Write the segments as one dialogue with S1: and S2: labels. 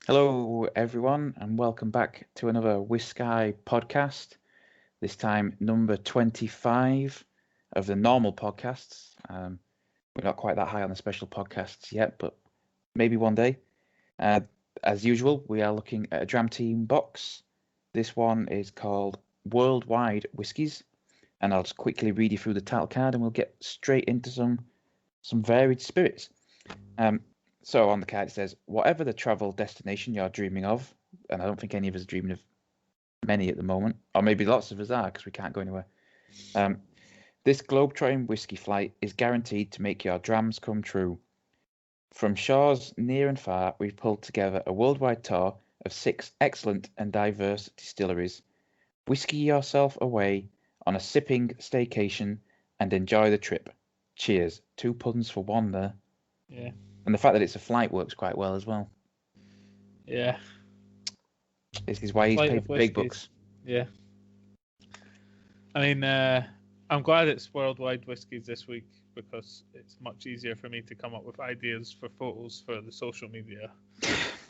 S1: Hello, everyone, and welcome back to another WhiskAYE Podcast. This time, number 25 of the normal podcasts. We're not quite that high on the special podcasts yet, but maybe one day. As usual, we are looking at a Dram Team box. This one is called Worldwide Whiskies, and I'll just quickly read you through the title card, and we'll get straight into some varied spirits. So on the card it says, whatever the travel destination you're dreaming of, and I don't think any of us are dreaming of many at the moment, or maybe lots of us are because we can't go anywhere. This globetrotting whiskey flight is guaranteed to make your drams come true. From shores near and far, we've pulled together a worldwide tour of 6 excellent and diverse distilleries. Whiskey yourself away on a sipping staycation and enjoy the trip. Cheers. 2 puns for 1 there.
S2: Yeah.
S1: And the fact that it's a flight works quite well as well.
S2: Yeah.
S1: This is why he's paid the big bucks.
S2: Yeah. I mean, I'm glad it's Worldwide Whiskies this week because it's much easier for me to come up with ideas for photos for the social media.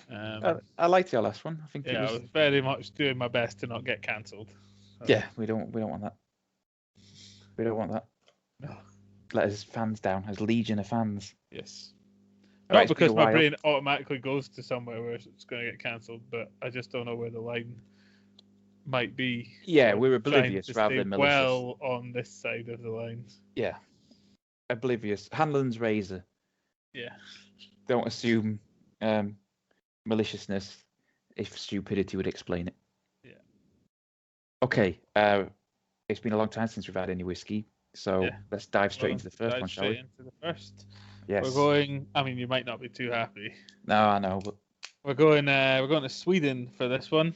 S1: I liked your last one. I think
S2: I was very much doing my best to not get cancelled.
S1: Yeah, we don't want that. We don't want that.
S2: No.
S1: Let us fans down, as legion of fans.
S2: Yes.
S1: Right,
S2: Not because my brain automatically goes to somewhere where it's going to get cancelled, but I just don't know where the line might be.
S1: Yeah, we're oblivious rather than malicious.
S2: Well, on this side of the lines.
S1: Yeah. Oblivious. Hanlon's razor.
S2: Yeah.
S1: Don't assume maliciousness if stupidity would explain it.
S2: Yeah.
S1: Okay. It's been a long time since we've had any whiskey, so let's dive straight into the first one, shall we?
S2: Into the first.
S1: Yes.
S2: We're going. I mean, you might not be too happy.
S1: No, I know, but
S2: we're going to Sweden for this one,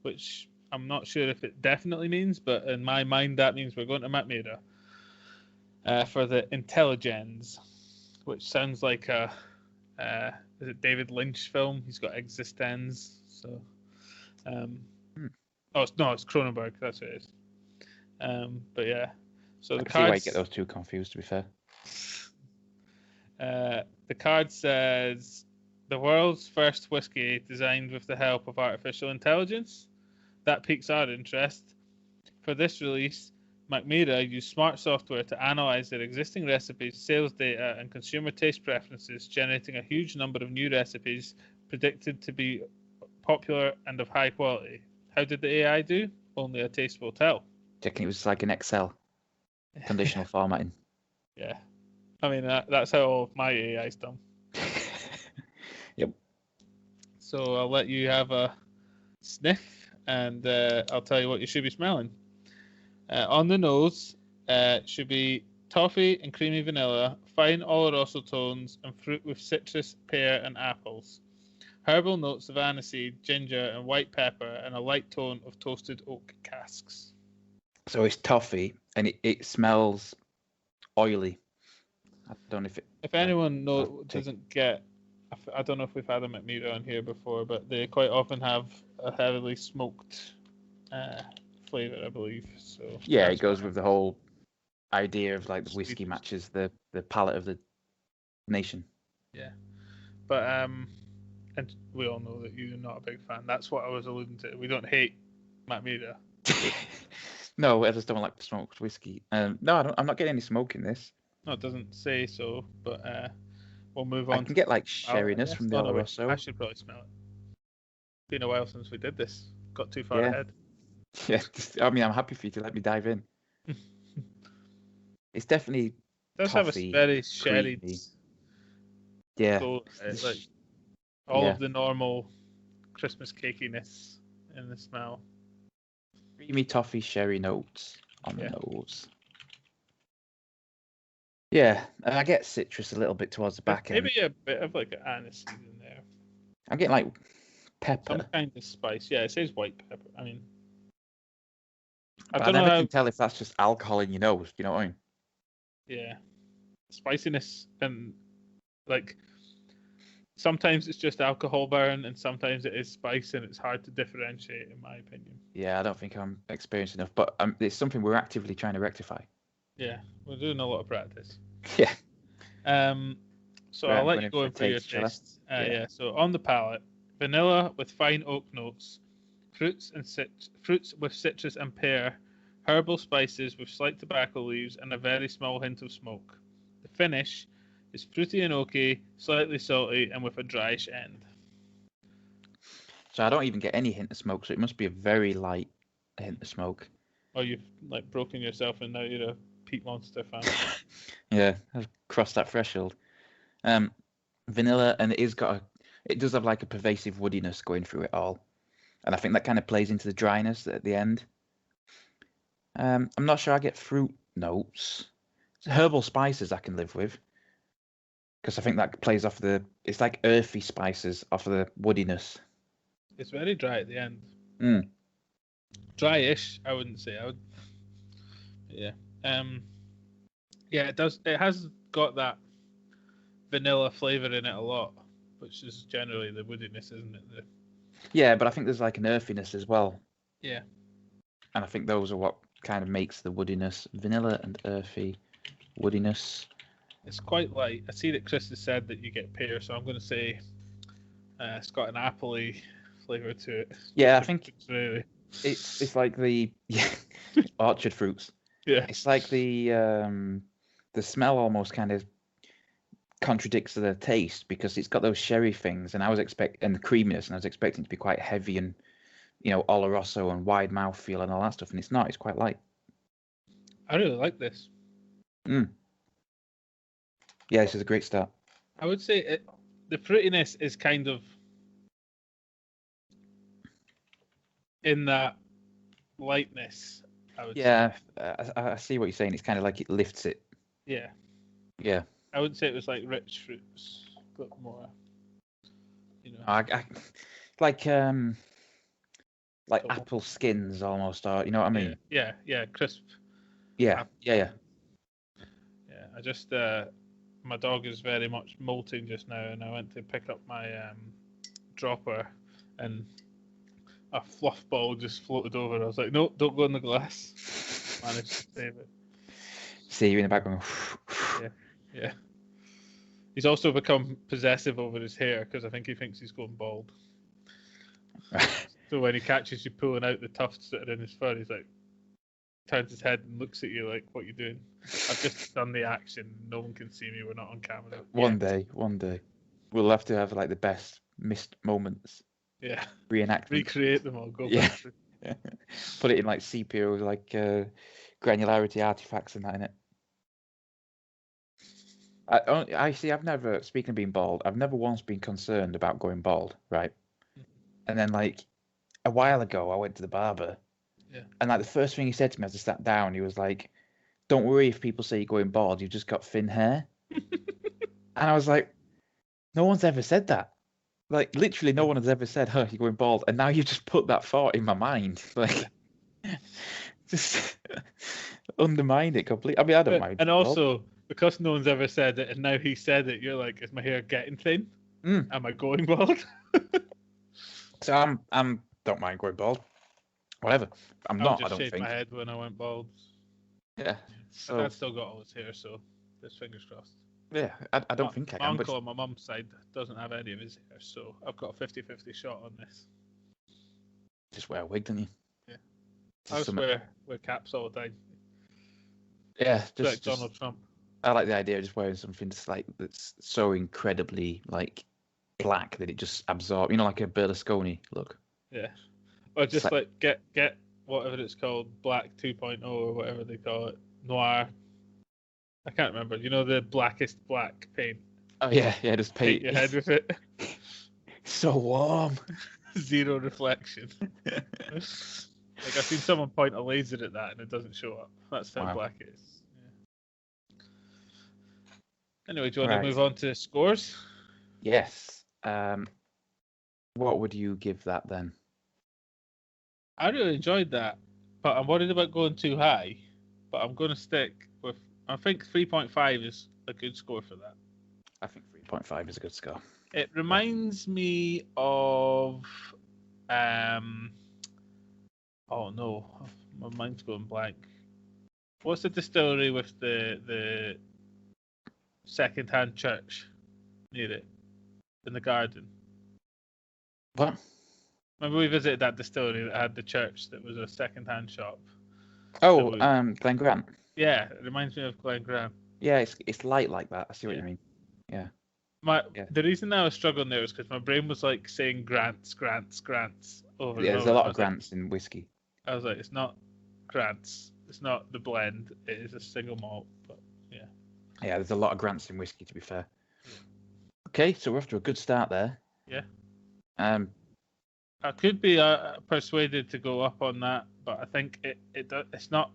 S2: which I'm not sure if it definitely means, but in my mind that means we're going to Mackmyra for the Intelligens, which sounds like a is it David Lynch film? He's got Existenz. So, it's Cronenberg. That's what it is. But yeah, so the
S1: cards. See why you get those two confused. To be fair.
S2: The card says, the world's first whiskey designed with the help of artificial intelligence. That piques our interest. For this release, Mackmyra used smart software to analyze their existing recipes, sales data, and consumer taste preferences, generating a huge number of new recipes predicted to be popular and of high quality. How did the AI do? Only a taste will tell.
S1: Checking it was like an Excel conditional formatting.
S2: Yeah. I mean, that's how all of my AI's done.
S1: Yep.
S2: So I'll let you have a sniff, and I'll tell you what you should be smelling. On the nose, should be toffee and creamy vanilla, fine oloroso tones, and fruit with citrus, pear, and apples. Herbal notes of aniseed, ginger, and white pepper, and a light tone of toasted oak casks.
S1: So it's toffee, and it smells oily. I don't know if it.
S2: If anyone doesn't get, I don't know if we've had them at Mackmyra on here before, but they quite often have a heavily smoked flavor, I believe. So
S1: yeah, it goes with the whole idea of like the whiskey matches the palate of the nation.
S2: Yeah, but and we all know that you're not a big fan. That's what I was alluding to. We don't hate Mackmyra.
S1: No, I just don't like smoked whiskey. No, I'm not getting any smoke in this.
S2: No, it doesn't say so, but we'll move on.
S1: I can get like sherryness from the Oloroso.
S2: I should probably smell it. Been a while since we did this. Got too far ahead.
S1: Yeah, I mean, I'm happy for you to let me dive in. It's definitely
S2: it does
S1: toffee,
S2: have a very sherry.
S1: Yeah.
S2: So, like all of the normal Christmas cakiness in the smell.
S1: Creamy toffee sherry notes on the nose. Yeah, and I get citrus a little bit towards the back end.
S2: Maybe a bit of like an aniseed in there.
S1: I'm getting like pepper.
S2: Some kind of spice. Yeah, it says white pepper. I mean,
S1: I never can tell if that's just alcohol in your nose. You know what I mean?
S2: Yeah, spiciness and like sometimes it's just alcohol burn, and sometimes it is spice, and it's hard to differentiate, in my opinion.
S1: Yeah, I don't think I'm experienced enough, but it's something we're actively trying to rectify.
S2: Yeah, we're doing a lot of practice.
S1: Yeah.
S2: So I'll let you go in for your taste. So on the palate, vanilla with fine oak notes, fruits with citrus and pear, herbal spices with slight tobacco leaves, and a very small hint of smoke. The finish is fruity and oaky, slightly salty, and with a dryish end.
S1: So I don't even get any hint of smoke, so it must be a very light hint of smoke.
S2: Oh, you've like broken yourself and now you're a peat monster fan.
S1: Yeah, I've crossed that threshold. Vanilla, and it does have like a pervasive woodiness going through it all, and I think that kind of plays into the dryness at the end. I'm not sure I get fruit notes. Herbal spices I can live with, because I think that plays off it's like earthy spices off of the woodiness.
S2: It's very dry at the end. Dryish, I wouldn't say. Yeah. Yeah, it does. It has got that vanilla flavour in it a lot, which is generally the woodiness, isn't it?
S1: Yeah, but I think there's like an earthiness as well.
S2: Yeah.
S1: And I think those are what kind of makes the woodiness. Vanilla and earthy woodiness.
S2: It's quite light. I see that Chris has said that you get pear, so I'm going to say it's got an appley flavour to it.
S1: Yeah, I think
S2: really.
S1: It's like the orchard fruits.
S2: Yeah.
S1: It's like the smell almost kind of contradicts the taste, because it's got those sherry things, and and the creaminess, and I was expecting it to be quite heavy and, Oloroso and wide mouth feel and all that stuff, and it's not. It's quite light.
S2: I really like this.
S1: Yeah, this is a great start.
S2: I would say the fruitiness is kind of in that lightness.
S1: I see what you're saying. It's kind of like it lifts it.
S2: Yeah.
S1: Yeah.
S2: I wouldn't say it was like rich fruits, but more,
S1: like apple skins almost, or you know what I mean?
S2: Yeah, crisp.
S1: Yeah.
S2: Yeah. I just my dog is very much molting just now, and I went to pick up my dropper, and a fluff ball just floated over. I was like, no, don't go in the glass. Managed to save it.
S1: See you in the background.
S2: Yeah. He's also become possessive over his hair, because I think he thinks he's going bald. So when he catches you pulling out the tufts that are in his fur, he's like, turns his head and looks at you like, what are you doing? I've just done the action. No one can see me. We're not on camera.
S1: One day. We'll have to have like the best missed moments.
S2: Yeah.
S1: Reenactment.
S2: Recreate them all. Go back.
S1: Yeah. Put it in like sepia, like granularity artifacts and that in it. I've never, speaking of being bald, I've never once been concerned about going bald, right? And then like a while ago, I went to the barber.
S2: Yeah.
S1: And like the first thing he said to me as I sat down, he was like, "Don't worry if people say you're going bald, you've just got thin hair." And I was like, no one's ever said that. Like literally no one has ever said, "Huh, you're going bald." And now you've just put that thought in my mind. Like just undermined it completely. I mean, I don't mind.
S2: And also, because no one's ever said it, and now he said it, you're like, is my hair getting thin? Am I going bald?
S1: So I'm don't mind going bald. Whatever. I don't
S2: shaved
S1: think.
S2: my head when I went bald.
S1: Yeah. So
S2: my dad still got all his hair, so there's fingers crossed.
S1: Yeah, I don't think I
S2: can.
S1: am.
S2: My uncle on my mum's side doesn't have any of his hair, so I've got a 50-50 shot on this.
S1: Just wear a wig, don't you?
S2: Yeah. I just wear caps all the time.
S1: Yeah,
S2: just like Donald Trump.
S1: I like the idea of just wearing something that's so incredibly like black that it just absorbs, like a Berlusconi look.
S2: Yeah. Or just like get whatever it's called, Black 2.0 or whatever they call it, Noir. I can't remember. The blackest black paint.
S1: Oh yeah, just paint
S2: your head with it.
S1: So warm.
S2: Zero reflection. Like I've seen someone point a laser at that and it doesn't show up. That's how black it is. Yeah. Anyway, do you want to move on to scores?
S1: Yes. What would you give that then?
S2: I really enjoyed that, but I'm worried about going too high. But I'm going to stick with. I think 3.5 is a good score for that.
S1: I think 3.5 is a good score.
S2: It reminds me of. Oh no, my mind's going blank. What's the distillery with the second-hand church near it in the garden?
S1: What?
S2: Remember we visited that distillery that had the church that was a second-hand shop?
S1: Oh,
S2: was-
S1: Glen Grant.
S2: Yeah, it reminds me of Glen Grant.
S1: Yeah, it's light like that. I see what
S2: Yeah.
S1: you mean. Yeah. Yeah.
S2: The reason I was struggling there was because my brain was like saying Grants over and
S1: Yeah, there's
S2: over.
S1: a lot
S2: I
S1: of
S2: was like,
S1: Grants in whiskey.
S2: it's not Grants. It's not the blend. It is a single malt. But yeah.
S1: Yeah, there's a lot of Grants in whiskey, to be fair. Okay, so we're off to a good start there.
S2: Yeah.
S1: Um,
S2: I could be persuaded to go up on that, but I think it's not.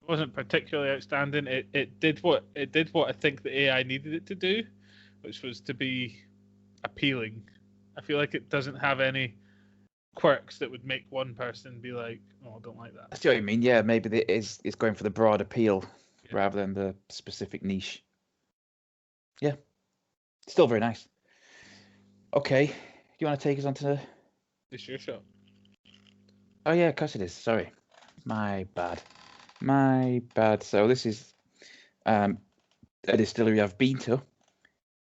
S2: It wasn't particularly outstanding. It did what I think the AI needed it to do, which was to be appealing. I feel like it doesn't have any quirks that would make one person be like, "Oh, I don't like that."
S1: I see what you mean. Yeah, maybe it's going for the broad appeal rather than the specific niche. Yeah, still very nice. Okay, you want to take us on to?
S2: It's your show.
S1: Oh yeah, of course it is. Sorry, my bad. So this is a distillery I've been to.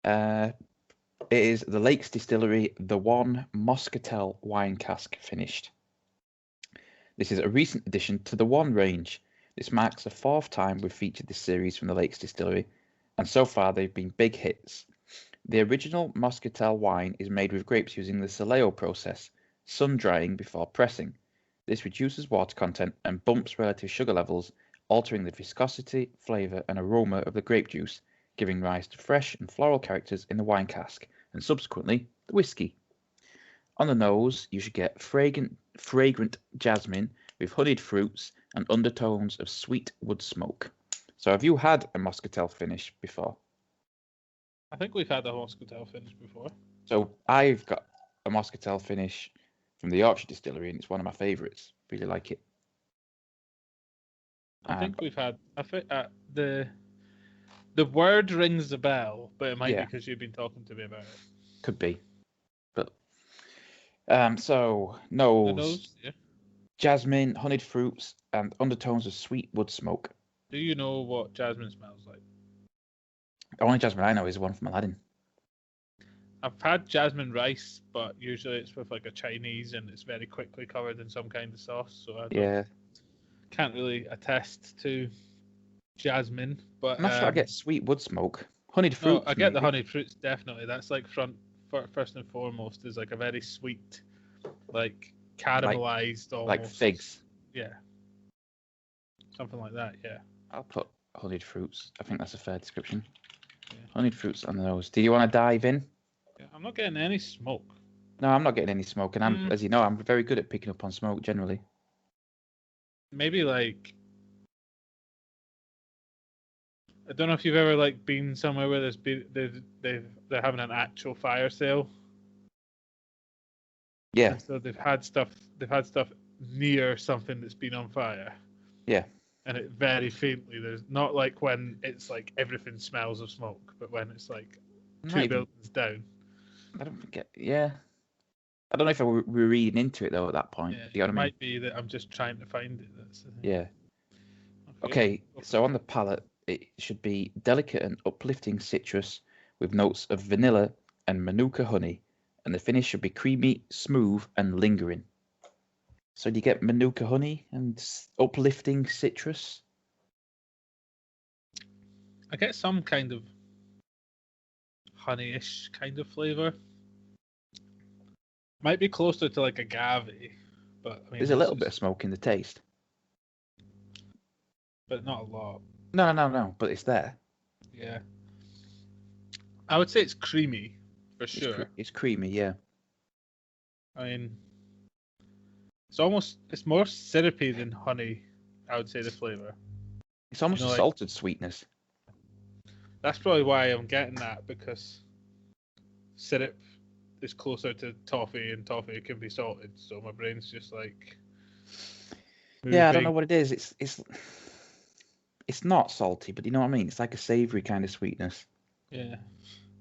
S1: It is the Lakes Distillery, the One Moscatel wine cask finished. This is a recent addition to the One range. This marks the fourth time we've featured this series from the Lakes Distillery, and so far they've been big hits. The original Moscatel wine is made with grapes using the Soleo process, sun drying before pressing. This reduces water content and bumps relative sugar levels, altering the viscosity, flavour and aroma of the grape juice, giving rise to fresh and floral characters in the wine cask, and subsequently the whiskey. On the nose, you should get fragrant jasmine with honeyed fruits and undertones of sweet wood smoke. So have you had a Moscatel finish before?
S2: I think we've had a Moscatel finish before.
S1: So I've got a Moscatel finish from the Yorkshire Distillery, and it's one of my favourites. Really like it.
S2: I think we've had. I think the word rings a bell, but it might be because you've been talking to me about it.
S1: Could be, but so nose,
S2: yeah.
S1: jasmine, honeyed fruits, and undertones of sweet wood smoke.
S2: Do you know what jasmine smells like?
S1: The only jasmine I know is the one from Aladdin.
S2: I've had jasmine rice, but usually it's with like a Chinese, and it's very quickly covered in some kind of sauce. So I can't really attest to jasmine. But
S1: I'm not sure I get sweet wood smoke. Honeyed fruits.
S2: No, I get the honeyed fruits definitely. That's like first and foremost is like a very sweet, like caramelized almost.
S1: Like figs.
S2: Yeah. Something like that. Yeah.
S1: I'll put honeyed fruits. I think that's a fair description.
S2: Yeah.
S1: Honeyed fruits on the nose. Do you want to dive in?
S2: Yeah, I'm not getting any smoke.
S1: No, I'm not getting any smoke, and as you know, I'm very good at picking up on smoke generally.
S2: Maybe like I don't know if you've ever like been somewhere where they're having an actual fire sale.
S1: Yeah.
S2: And so they've had stuff near something that's been on fire.
S1: Yeah.
S2: And it very faintly. There's not like when it's like everything smells of smoke, but when it's like two buildings down.
S1: I don't think I don't know if we're reading into it though at that point.
S2: Yeah,
S1: you know what I mean?
S2: Might be that I'm just trying to find it. That's the thing.
S1: Yeah. Okay, so on the palate, it should be delicate and uplifting citrus with notes of vanilla and manuka honey, and the finish should be creamy, smooth, and lingering. So do you get manuka honey and uplifting citrus?
S2: I get some kind of honeyish kind of flavor. Might be closer to like agave, but I mean,
S1: there's a little bit of smoke in the taste,
S2: but not a lot.
S1: No, but it's there.
S2: Yeah, I would say it's creamy for sure.
S1: It's creamy, yeah.
S2: I mean, it's more syrupy than honey. I would say the flavor.
S1: It's almost a salted sweetness.
S2: That's probably why I'm getting that, because syrup is closer to toffee, and toffee can be salted. So my brain's just like.
S1: Yeah, I don't know what it is. It's not salty, but you know what I mean. It's like a savoury kind of sweetness.
S2: Yeah,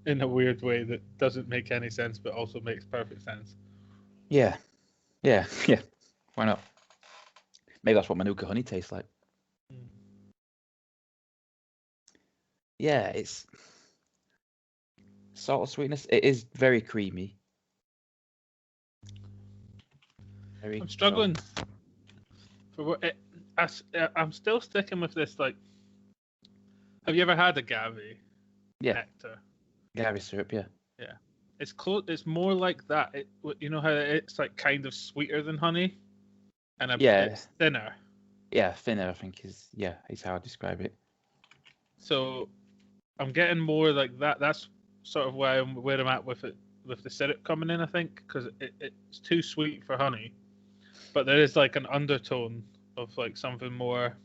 S2: in a weird way that doesn't make any sense, but also makes perfect sense.
S1: Yeah. Why not? Maybe that's what manuka honey tastes like. Yeah, it's sort of sweetness. It is very creamy.
S2: I'm struggling. I'm still sticking with this. Like, have you ever had agave nectar?
S1: Agave syrup, yeah.
S2: Yeah, it's close. It's more like that. You know how it's like kind of sweeter than honey, and it's thinner.
S1: Yeah, thinner. I think is how I describe it.
S2: So I'm getting more like that. That's sort of where I'm at with it, with the syrup coming in. I think because it's too sweet for honey, but there is like an undertone of like something more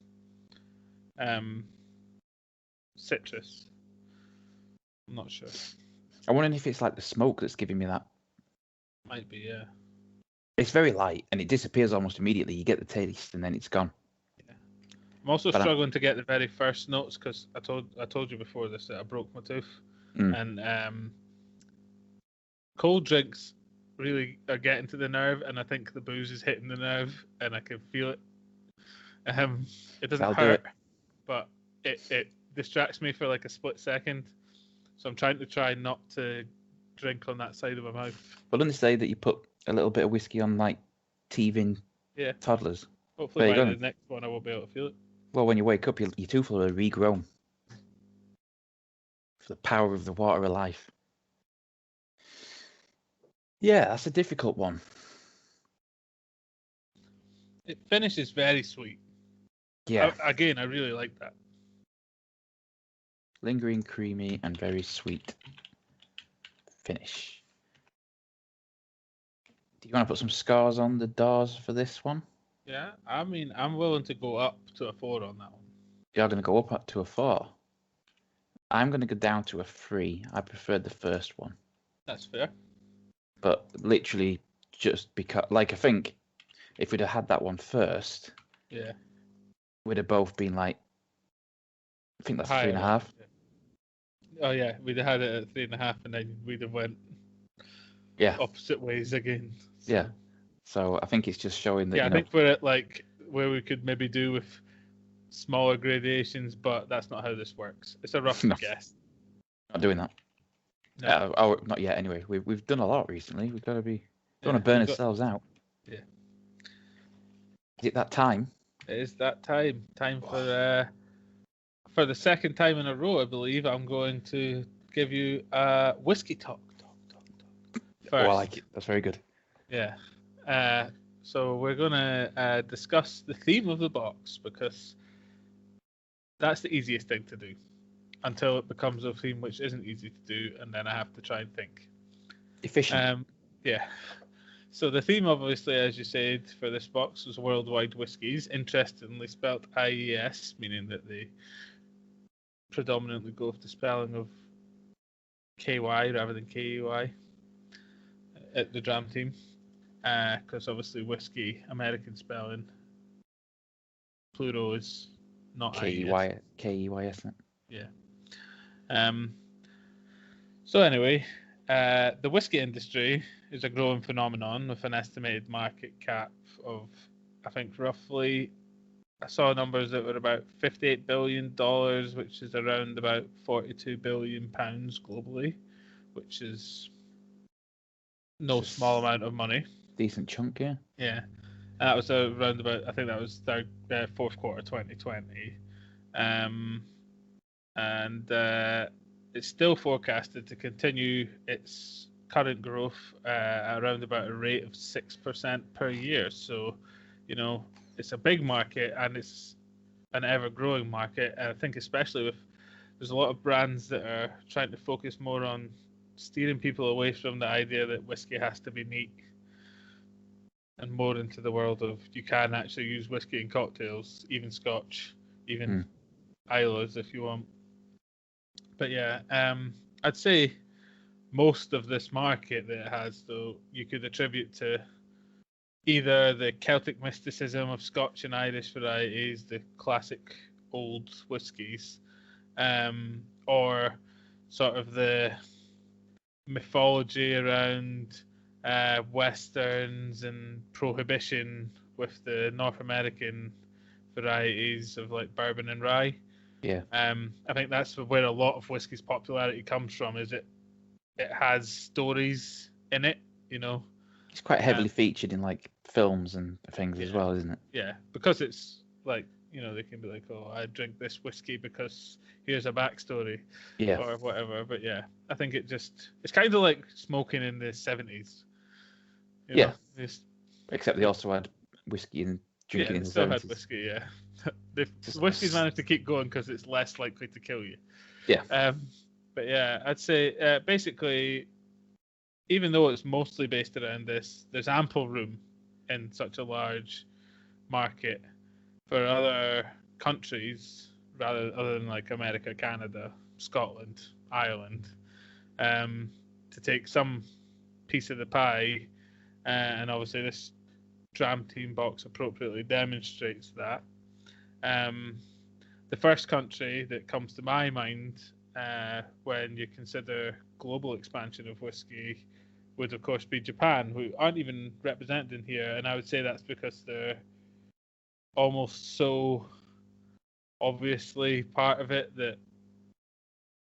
S2: citrus. I'm not sure.
S1: I'm wondering if it's like the smoke that's giving me that.
S2: Might be, yeah.
S1: It's very light and it disappears almost immediately. You get the taste and then it's gone.
S2: Yeah. I'm also struggling to get the very first notes because I told you before this that I broke my tooth, and cold drinks really are getting to the nerve, and I think the booze is hitting the nerve, and I can feel it. It doesn't hurt, but it distracts me for like a split second. So I'm trying not to drink on that side of my mouth.
S1: Well, didn't they say that you put a little bit of whiskey on like teething toddlers?
S2: Hopefully by the next one I won't be able to feel it.
S1: Well, when you wake up, your tooth will have regrown. For the power of the water of life. Yeah, that's a difficult one.
S2: It finishes very sweet.
S1: Yeah.
S2: Again, I really like that.
S1: Lingering, creamy, and very sweet finish. Do you want to put some scores on the doors for this one?
S2: Yeah, I mean, I'm willing to go up to a 4 on that one.
S1: You're going to go up to a 4? I'm going to go down to a 3. I preferred the first one.
S2: That's fair.
S1: But literally just because, like, I think if we'd have had that one first, we'd have both been like, I think that's 3.5.
S2: Oh yeah, we'd have had it at 3.5, and then we'd have went opposite ways again. So.
S1: Yeah. So I think it's just showing that.
S2: Yeah, I think we're at like where we could maybe do with smaller gradations, but that's not how this works. It's a rough guess.
S1: Not doing that. No. Not yet. Anyway, we've done a lot recently. We've got to be. Don't want to burn ourselves out.
S2: Yeah.
S1: Is it that time?
S2: It is that time. Time for the second time in a row, I believe, I'm going to give you a whiskey talk. First.
S1: Oh, I like it. That's very good.
S2: Yeah. So we're going to discuss the theme of the box because that's the easiest thing to do until it becomes a theme which isn't easy to do, and then I have to try and think.
S1: Efficient.
S2: Yeah. So the theme, obviously, as you said, for this box was worldwide whiskies, interestingly spelt IES, meaning that they predominantly go with the spelling of KY rather than KEY at the Dram Team, because obviously whiskey, American spelling, plural is not
S1: KEY, isn't it?
S2: Yeah. So anyway, the whiskey industry is a growing phenomenon with an estimated market cap of, I think, roughly, I saw numbers that were about $58 billion, which is around about £42 billion globally, which is no small amount of money.
S1: Decent chunk, yeah.
S2: Yeah. And that was around about, I think that was fourth quarter 2020. And it's still forecasted to continue its current growth around about a rate of 6% per year. So, you know, it's a big market and it's an ever-growing market. And I think especially there's a lot of brands that are trying to focus more on steering people away from the idea that whiskey has to be neat and more into the world of you can actually use whiskey in cocktails, even Scotch, even Islays if you want. But yeah, I'd say most of this market that it has, though, you could attribute to either the Celtic mysticism of Scotch and Irish varieties, the classic old whiskies, or sort of the mythology around westerns and prohibition with the North American varieties of like bourbon and rye.
S1: Yeah.
S2: I think that's where a lot of whiskey's popularity comes from. Is it it has stories in it, you know.
S1: It's quite heavily featured in like films and things as well, isn't it?
S2: Yeah, because it's like, you know, they can be like, oh, I drink this whiskey because here's a backstory,
S1: Yeah.
S2: or whatever. But yeah, I think it's kind of like smoking in the 70s.
S1: Yeah.
S2: Just,
S1: Except they also had whiskey and drinking in the 70s.
S2: still had whiskey. Yeah, the whiskey's managed to keep going because it's less likely to kill you.
S1: Yeah.
S2: But yeah, I'd say basically, even though it's mostly based around this, there's ample room in such a large market for other countries, other than like America, Canada, Scotland, Ireland, to take some piece of the pie. And obviously this Dram Team box appropriately demonstrates that. The first country that comes to my mind when you consider global expansion of whiskey would, of course, be Japan, who aren't even represented in here. And I would say that's because they're almost so obviously part of it that,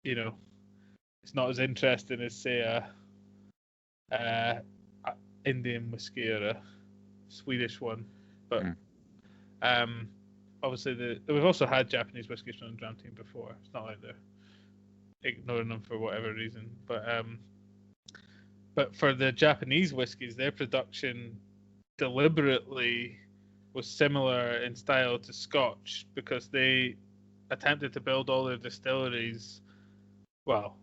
S2: you know, it's not as interesting as, say, a Indian whiskey or a Swedish one. But obviously, we've also had Japanese whiskies from the Dram Team before. It's not like they're ignoring them for whatever reason. But for the Japanese whiskies, their production deliberately was similar in style to Scotch because they attempted to build all their distilleries. Well,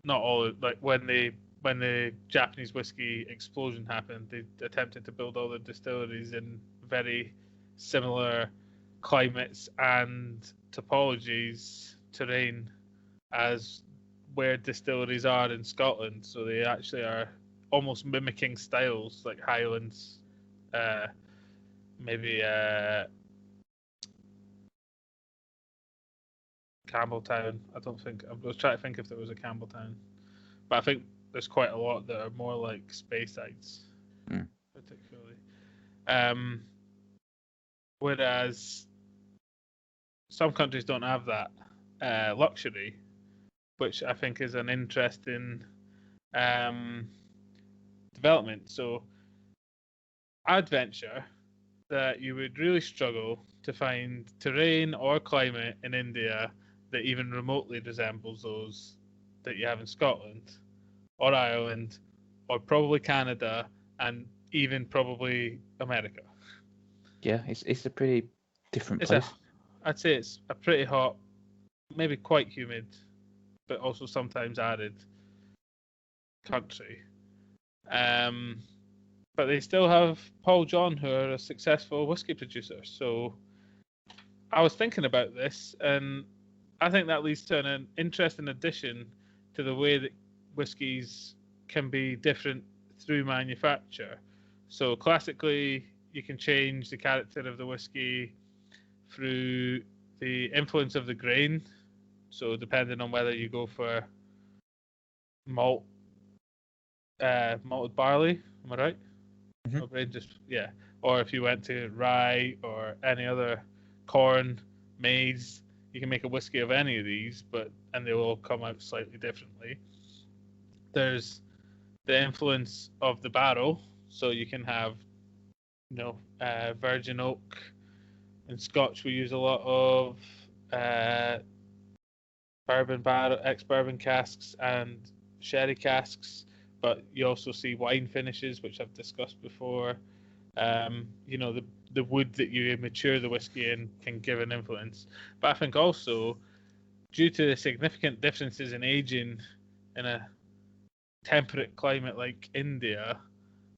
S2: not all. Like when the Japanese whiskey explosion happened, they attempted to build all the distilleries in very similar climates and topologies, terrain, as where distilleries are in Scotland. So they actually are almost mimicking styles like Highlands, maybe Campbelltown. I was trying to think if there was a Campbelltown, but I think there's quite a lot that are more like Speysides, particularly. Whereas some countries don't have that luxury, which I think is an interesting development. So I'd venture that you would really struggle to find terrain or climate in India that even remotely resembles those that you have in Scotland or Ireland or probably Canada and even probably America.
S1: Yeah, it's a pretty different place.
S2: I'd say it's a pretty hot, maybe quite humid, but also sometimes arid country. But they still have Paul John, who are a successful whiskey producer. So I was thinking about this, and I think that leads to an interesting addition to the way that whiskies can be different through manufacture. So classically, you can change the character of the whiskey through the influence of the grain. So depending on whether you go for malted barley, am I right? My brain or if you went to rye or any other corn, maize, you can make a whiskey of any of these, and they will all come out slightly differently. There's the influence of the barrel, so you can have, virgin oak. In Scotch, we use a lot of bourbon barrel, ex-bourbon casks and sherry casks, but you also see wine finishes, which I've discussed before. The wood that you mature the whiskey in can give an influence. But I think also, due to the significant differences in aging in a temperate climate like India,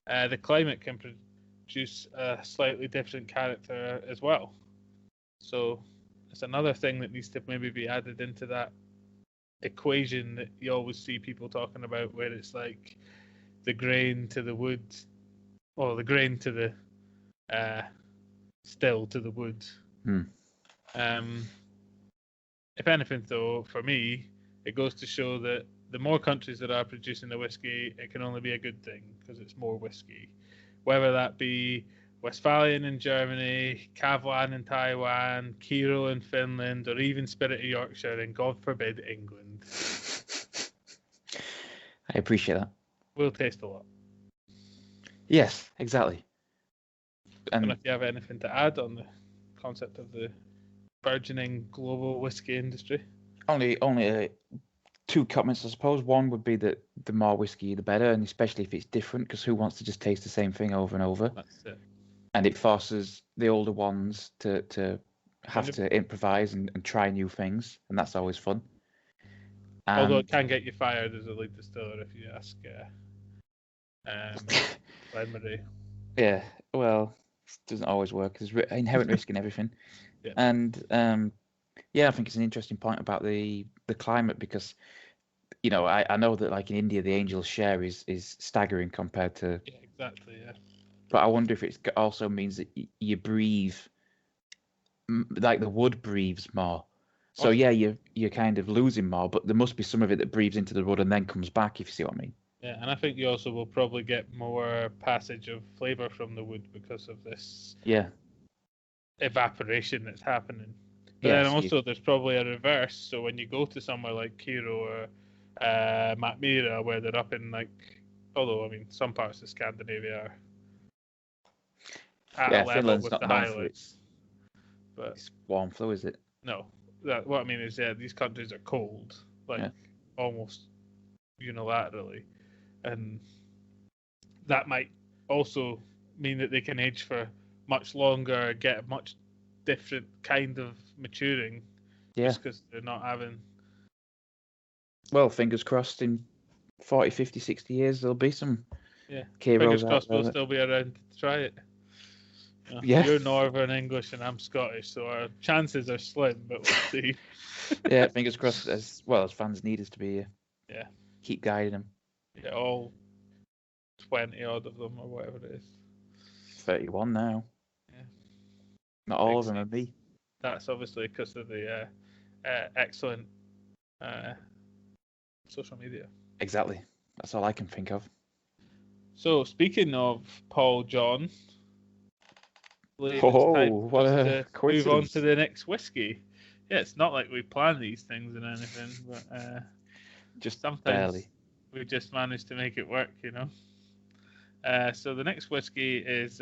S2: the climate can produce a slightly different character as well. So it's another thing that needs to maybe be added into that equation that you always see people talking about, where it's like the grain to the wood, or the grain to the still to the wood. If anything, though, for me, it goes to show that the more countries that are producing the whiskey, it can only be a good thing because it's more whiskey. Whether that be Westphalian in Germany, Kavlan in Taiwan, Kiro in Finland, or even Spirit of Yorkshire in, God forbid, England.
S1: I appreciate that.
S2: Will taste a lot.
S1: Yes, exactly.
S2: I don't know
S1: And
S2: if you have anything to add on the concept of the burgeoning global whiskey industry.
S1: only two comments, I suppose. One would be that the more whiskey, the better, and especially if it's different, because who wants to just taste the same thing over and over?
S2: That's it.
S1: And it forces the older ones to have to improvise and try new things, and that's always fun.
S2: Although it can get you fired as a lead distiller if you ask Glenmarie.
S1: Yeah, well, it doesn't always work. There's inherent risk in everything.
S2: Yeah.
S1: And yeah, I think it's an interesting point about the climate, because I know that like in India the Angel's share is staggering compared to.
S2: Yeah, exactly. Yeah.
S1: But I wonder if it also means that you breathe, like the wood breathes more. So yeah, you're kind of losing more, but there must be some of it that breathes into the wood and then comes back, if you see what I mean.
S2: Yeah, and I think you also will probably get more passage of flavour from the wood because of this evaporation that's happening. But then also there's probably a reverse. So when you go to somewhere like Kiro or Mackmyra, where they're up in although I mean some parts of Scandinavia are at a level
S1: Finland's
S2: with
S1: not
S2: the
S1: known for
S2: highlights. But
S1: it's warm flow, is it?
S2: No, what I mean is these countries are cold, almost unilaterally, and that might also mean that they can age for much longer, get a much different kind of maturing, just because they're not having.
S1: Well, fingers crossed in 40, 50, 60 years there'll be some
S2: Fingers crossed we'll still be around to try it. You're Northern English and I'm Scottish, so our chances are slim, but we'll see.
S1: Yeah, fingers crossed, as well as fans need us to be here.
S2: Yeah.
S1: Keep guiding them.
S2: Yeah, all 20 odd of them or whatever it is.
S1: 31 now.
S2: Yeah.
S1: Not all of them are me.
S2: That's obviously because of the excellent social media.
S1: Exactly. That's all I can think of.
S2: So, speaking of Paul John,
S1: what a coincidence.
S2: Move on to the next whiskey. Yeah, it's not like we plan these things and anything, but
S1: just
S2: sometimes
S1: barely.
S2: We just manage to make it work, So the next whiskey is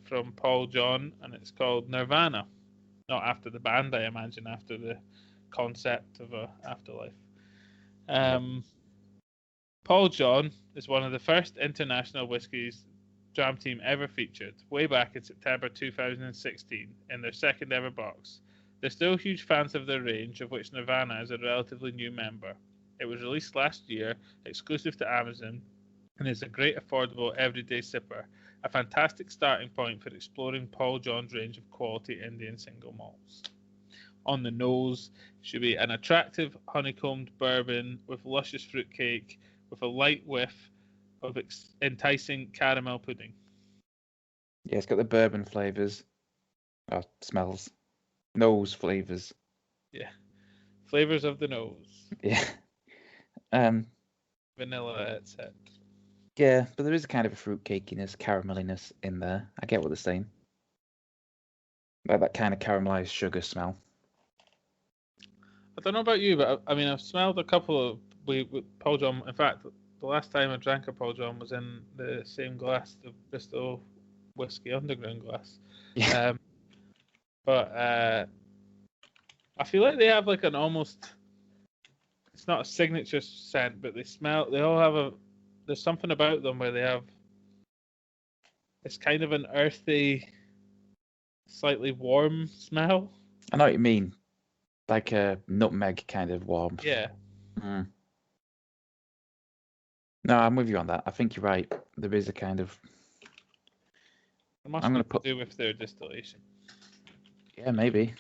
S2: from Paul John, and it's called Nirvana. Not after the band, I imagine, after the concept of a afterlife. Paul John is one of the first international whiskies Dram Team ever featured, way back in September 2016, in their second ever box. They're still huge fans of their range, of which Nirvana is a relatively new member. It was released last year, exclusive to Amazon, and is a great affordable everyday sipper, a fantastic starting point for exploring Paul John's range of quality Indian single malts. On the nose should be an attractive honeycombed bourbon with luscious fruitcake, with a light whiff of enticing caramel pudding.
S1: Yeah, it's got the bourbon flavours. Oh, smells. Nose flavours.
S2: Yeah. Flavours of the nose.
S1: Yeah.
S2: Vanilla, etc.
S1: Yeah, but there is a kind of a fruitcakiness, carameliness in there. I get what they're saying. Like that kind of caramelized sugar smell.
S2: I don't know about you, but I mean, I've smelled a couple of with Paul John. In fact, the last time I drank a Paul John was in the same glass, the Bristol Whiskey Underground glass.
S1: Yeah.
S2: But I feel like they have like an almost. It's not a signature scent, but they all have there's something about them where they have. It's kind of an earthy, slightly warm smell.
S1: I know what you mean. Like a nutmeg kind of warmth.
S2: Yeah.
S1: Mm. No, I'm with you on that. I think you're right. There is a kind of.
S2: It must be to do with their distillation.
S1: Yeah, maybe.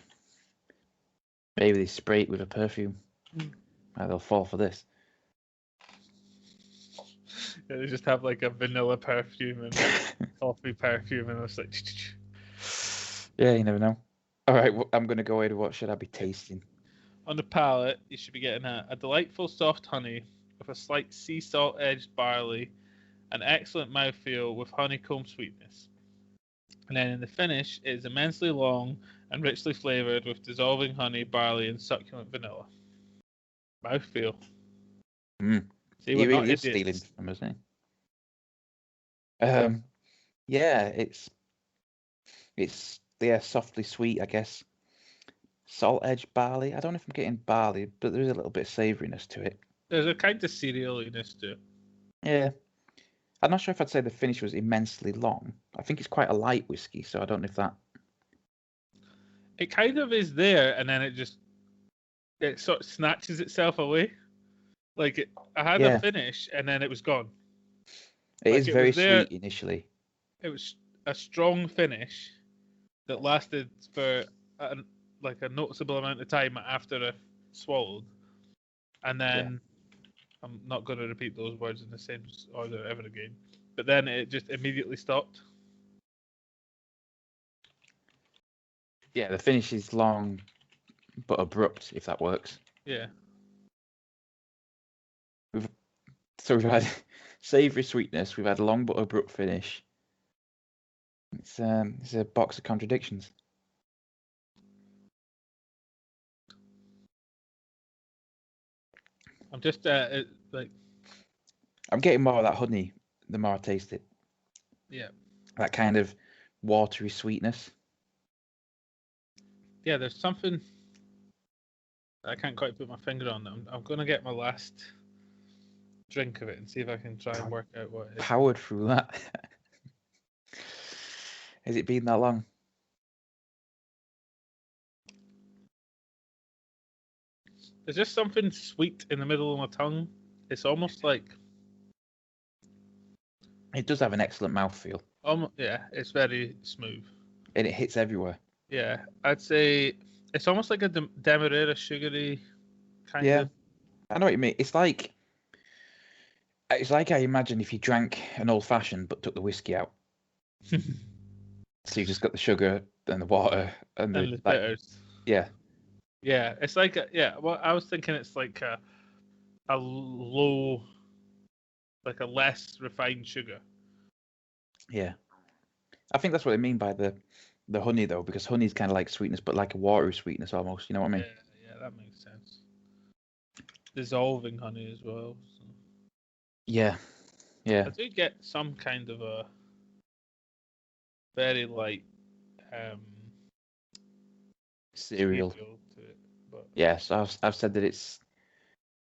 S1: Maybe they spray it with a perfume. They'll fall for this.
S2: Yeah, they just have like a vanilla perfume and coffee perfume, and it's like.
S1: Yeah, you never know. All right, I'm going to go into what should I be tasting.
S2: On the palate, you should be getting a delightful soft honey with a slight sea salt edged barley, an excellent mouthfeel with honeycomb sweetness. And then in the finish, it is immensely long and richly flavoured with dissolving honey, barley, and succulent vanilla. Mouthfeel. See,
S1: He
S2: we're not
S1: really is
S2: idiots.
S1: stealing from us, isn't he? Yeah, it's softly sweet, I guess. Salt edge barley. I don't know if I'm getting barley, but there is a little bit of savouriness to it.
S2: There's a kind of cerealiness to it.
S1: Yeah. I'm not sure if I'd say the finish was immensely long. I think it's quite a light whiskey, so I don't know if that...
S2: It kind of is there, and then it sort of snatches itself away. Like I had a finish, and then it was gone.
S1: It is very sweet initially.
S2: It was a strong finish that lasted for a noticeable amount of time after I swallowed, and then I'm not going to repeat those words in the same order ever again. But then it just immediately stopped.
S1: Yeah, the finish is long but abrupt, if that works.
S2: Yeah.
S1: We've had savoury sweetness. We've had a long but abrupt finish. It's a box of contradictions.
S2: I'm just
S1: I'm getting more of that honey the more I taste it.
S2: Yeah.
S1: That kind of watery sweetness.
S2: Yeah, there's something I can't quite put my finger on. I'm going to get my last drink of it and see if I can try and work out what it is.
S1: Powered through that. Has it been that long?
S2: There's just something sweet in the middle of my tongue. It's almost like...
S1: It does have an excellent mouthfeel.
S2: Yeah, it's very smooth.
S1: And it hits everywhere.
S2: Yeah, I'd say it's almost like a Demerara sugary kind of...
S1: Yeah, I know what you mean. It's like I imagine if you drank an old-fashioned but took the whiskey out. So you just got the sugar and the water and the
S2: bitters.
S1: Yeah.
S2: Yeah, it's like well, I was thinking it's like a low, like a less refined sugar.
S1: Yeah, I think that's what I mean by the honey though, because honey is kind of like sweetness, but like a watery sweetness almost. You know what I mean?
S2: Yeah, that makes sense. Dissolving honey as well. So.
S1: Yeah.
S2: I do get some kind of a very light
S1: cereal
S2: to it. But...
S1: Yes, I've said that it's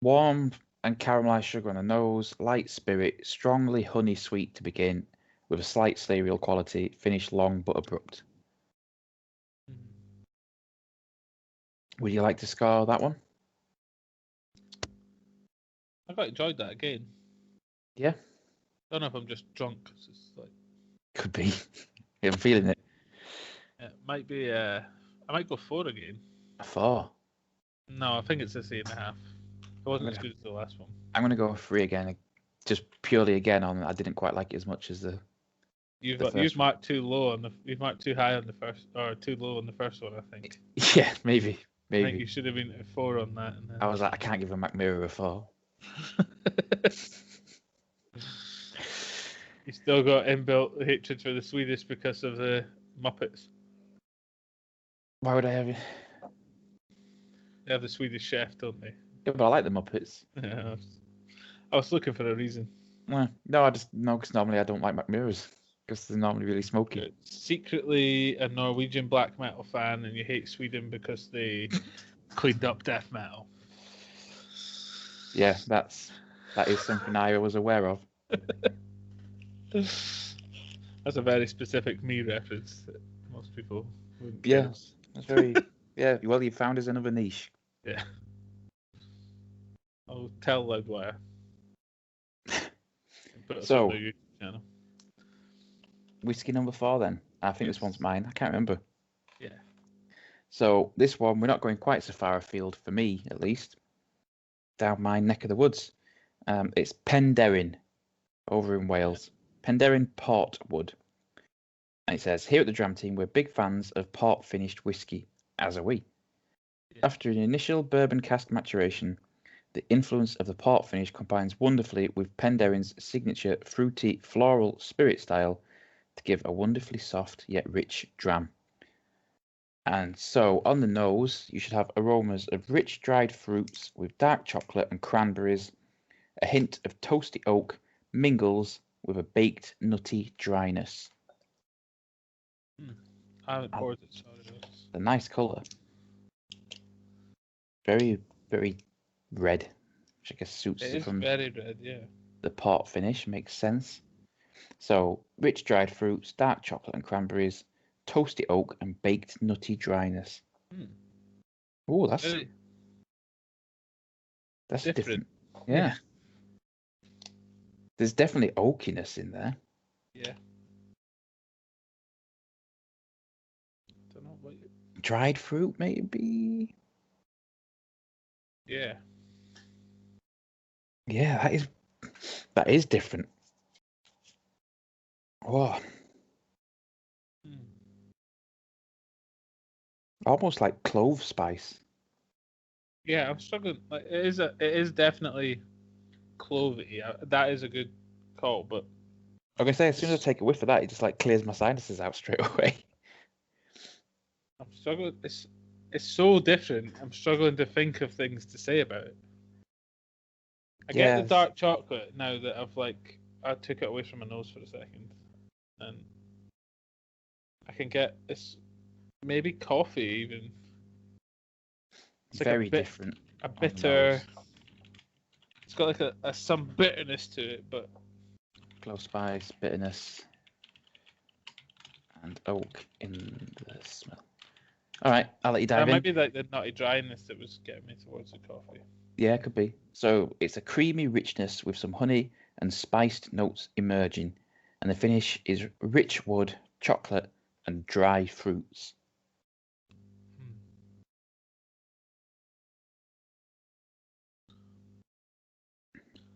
S1: warm and caramelized sugar on the nose, light spirit, strongly honey sweet to begin, with a slight cereal quality, finish long but abrupt. Would you like to score that one?
S2: I quite enjoyed that again.
S1: Yeah.
S2: I don't know if I'm just drunk. It's just like...
S1: Could be. I'm feeling it.
S2: It might be. I might go 4 again.
S1: A 4?
S2: No, I think it's a 3.5. It wasn't as good as the last one.
S1: I'm going to go 3 again, just purely again on I didn't quite like it as much as the.
S2: You've marked too low on you've marked too high on the first, or too low on the first one, I think.
S1: Yeah, maybe.
S2: I think you should have been at 4 on that. And then...
S1: I was like, I can't give a McMirror a 4.
S2: You still got inbuilt hatred for the Swedish because of the Muppets.
S1: Why would I have it?
S2: They have the Swedish chef, don't they?
S1: Yeah, but I like the Muppets.
S2: Yeah, I was looking for a reason.
S1: No, because normally I don't like McMirrors because they're normally really smoky.
S2: You're secretly a Norwegian black metal fan, and you hate Sweden because they cleaned up death metal.
S1: Yeah, that is something I was aware of.
S2: That's a very specific me reference that most people wouldn't get.
S1: Yeah, that's very... Yeah, well, you found us another niche.
S2: Yeah. I'll tell Loudwire.
S1: So, whiskey number 4 then. I think this one's mine. I can't remember.
S2: Yeah.
S1: So, this one, we're not going quite so far afield, for me at least, down my neck of the woods. It's Penderyn over in Wales. Penderyn Portwood. And it says, here at the Dram Team, we're big fans of port-finished whiskey, as are we. Yeah. After an initial bourbon cask maturation, the influence of the port finish combines wonderfully with Penderyn's signature fruity floral spirit style to give a wonderfully soft yet rich dram. And so, on the nose, you should have aromas of rich dried fruits with dark chocolate and cranberries, A hint of toasty oak mingles with a baked nutty dryness.
S2: I haven't poured it, sorry.
S1: A nice colour. Very, very red. Which I guess suits
S2: It is
S1: from
S2: very red, yeah.
S1: the port finish. Makes sense. So, rich dried fruits, dark chocolate and cranberries, toasty oak and baked nutty dryness. Oh, that's different. Yeah. There's definitely oakiness in there.
S2: Yeah. Don't know what you...
S1: Dried fruit, maybe.
S2: Yeah.
S1: Yeah, that is different. Oh. Almost like clove spice.
S2: Yeah, I'm struggling. Like, it is definitely clovey. That is a good call, but
S1: I was gonna say, as soon as I take a whiff of that, it just like clears my sinuses out straight away.
S2: I'm struggling. It's so different. I'm struggling to think of things to say about it. I get the dark chocolate now that I took it away from my nose for a second, and I can get this maybe coffee even. It's like
S1: very different.
S2: A bitter. It's got like some bitterness to it, but
S1: clove spice, bitterness, and oak in the smell. All right, I'll let you dive in.
S2: That might be like the nutty dryness that was getting me towards the coffee.
S1: Yeah, it could be. So it's a creamy richness with some honey and spiced notes emerging, and the finish is rich wood, chocolate, and dry fruits.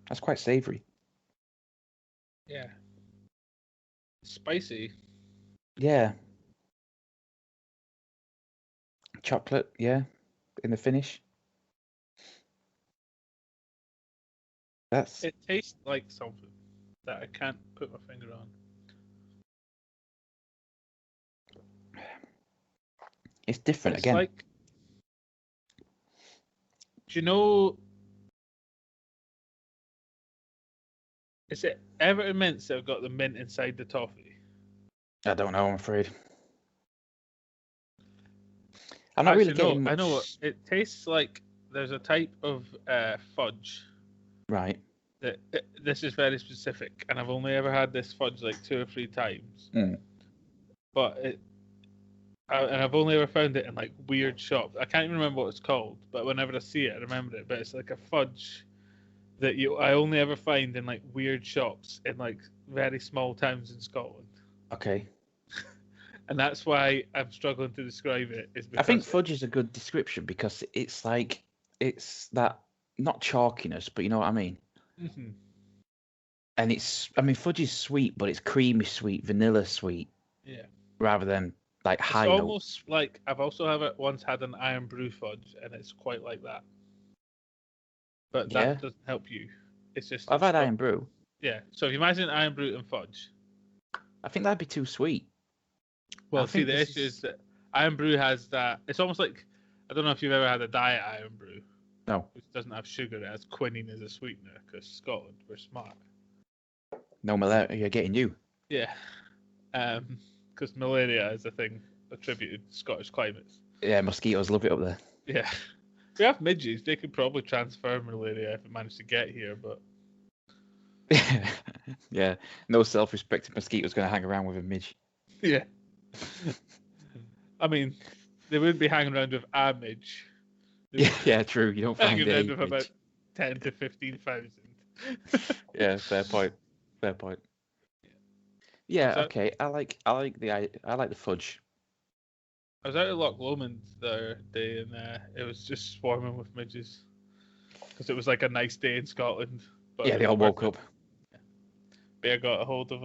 S1: That's quite savoury.
S2: Yeah. Spicy.
S1: Yeah. Chocolate, yeah, in the finish.
S2: It tastes like something that I can't put my finger on.
S1: It's different
S2: It's
S1: again.
S2: Like, do you know? Is it Everton mints that have got the mint inside the toffee?
S1: I don't know, I'm afraid. I'm not really getting much.
S2: I know what it tastes like. There's a type of fudge.
S1: Right.
S2: This is very specific, and I've only ever had this fudge like 2 or 3 times. But I've only ever found it in like weird shops. I can't even remember what it's called, but whenever I see it, I remember it. But it's like a fudge that I only ever find in like weird shops in like very small towns in Scotland.
S1: Okay.
S2: And that's why I'm struggling to describe it.
S1: I think fudge is a good description because it's that not chalkiness, but you know what I mean.
S2: Mm-hmm.
S1: And fudge is sweet, but it's creamy sweet, vanilla sweet.
S2: Yeah.
S1: Rather than like high
S2: notes.
S1: It's
S2: almost like I've also once had an iron brew fudge, and it's quite like that. But that doesn't help you. It's just
S1: I've had iron brew.
S2: Yeah. So if you imagine iron brew and fudge,
S1: I think that'd be too sweet.
S2: Well, see, the issue is that iron brew has that. It's almost like, I don't know if you've ever had a diet iron brew.
S1: No.
S2: Which doesn't have sugar. It has quinine as a sweetener because Scotland, we're smart.
S1: No malaria, you're getting you.
S2: Yeah. Because malaria is a thing attributed to Scottish climates.
S1: Yeah, mosquitoes love it up there.
S2: Yeah. We have midges. They could probably transfer malaria if it managed to get here, but.
S1: Yeah. No self-respecting mosquito's going to hang around with a midge.
S2: Yeah. I mean, they wouldn't be hanging around with a midge.
S1: Yeah, true. You don't find
S2: hanging around with
S1: midge.
S2: about 10 to 15,000.
S1: Yeah, fair point. Yeah, okay. I like the fudge.
S2: I was out at Loch Lomond the other day, and it was just swarming with midges because it was like a nice day in Scotland.
S1: But yeah, they all woke up.
S2: Bear got a hold of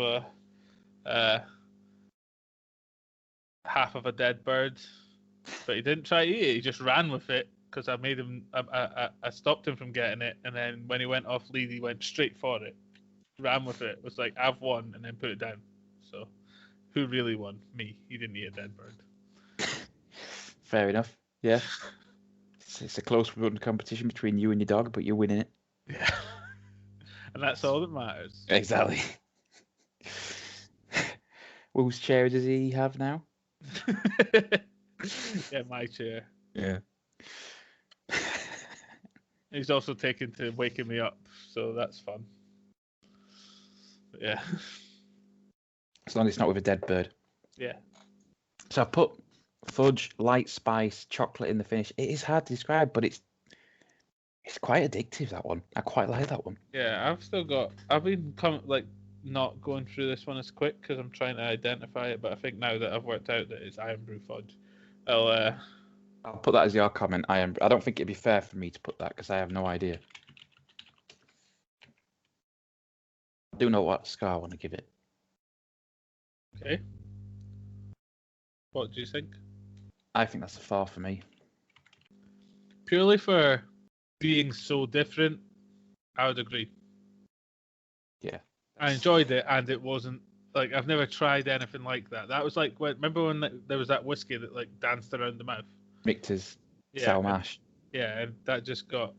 S2: a half of a dead bird, but he didn't try to eat it. He just ran with it because I made him. I stopped him from getting it, and then when he went off lead, he went straight for it. Ran with it. It was like, I've won, and then put it down. So, who really won? Me. He didn't eat a dead bird.
S1: Fair enough. Yeah. It's a close run competition between you and your dog, but you're winning it.
S2: Yeah. And that's all that matters.
S1: Exactly. Whose chair does he have now?
S2: Yeah, my chair.
S1: Yeah.
S2: He's also taken to waking me up, so that's fun. But yeah.
S1: As long as it's not with a dead bird.
S2: Yeah.
S1: So I've put fudge, light spice, chocolate in the finish. It is hard to describe, but it's quite addictive, that one. I quite like that one.
S2: Yeah, I've been not going through this one as quick because I'm trying to identify it, but I think now that I've worked out that it's Iron Brew Fudge,
S1: I'll put that as your comment. I don't think it'd be fair for me to put that because I have no idea. I do know what score I want to give it.
S2: Okay. What do you think?
S1: I think that's a 4 for me.
S2: Purely for being so different, I would agree.
S1: Yeah.
S2: I enjoyed it, and it wasn't like I've never tried anything like that. That was like remember when there was that whiskey that like danced around the mouth?
S1: Richter's
S2: Yeah,
S1: sour mash.
S2: Yeah, and that just got.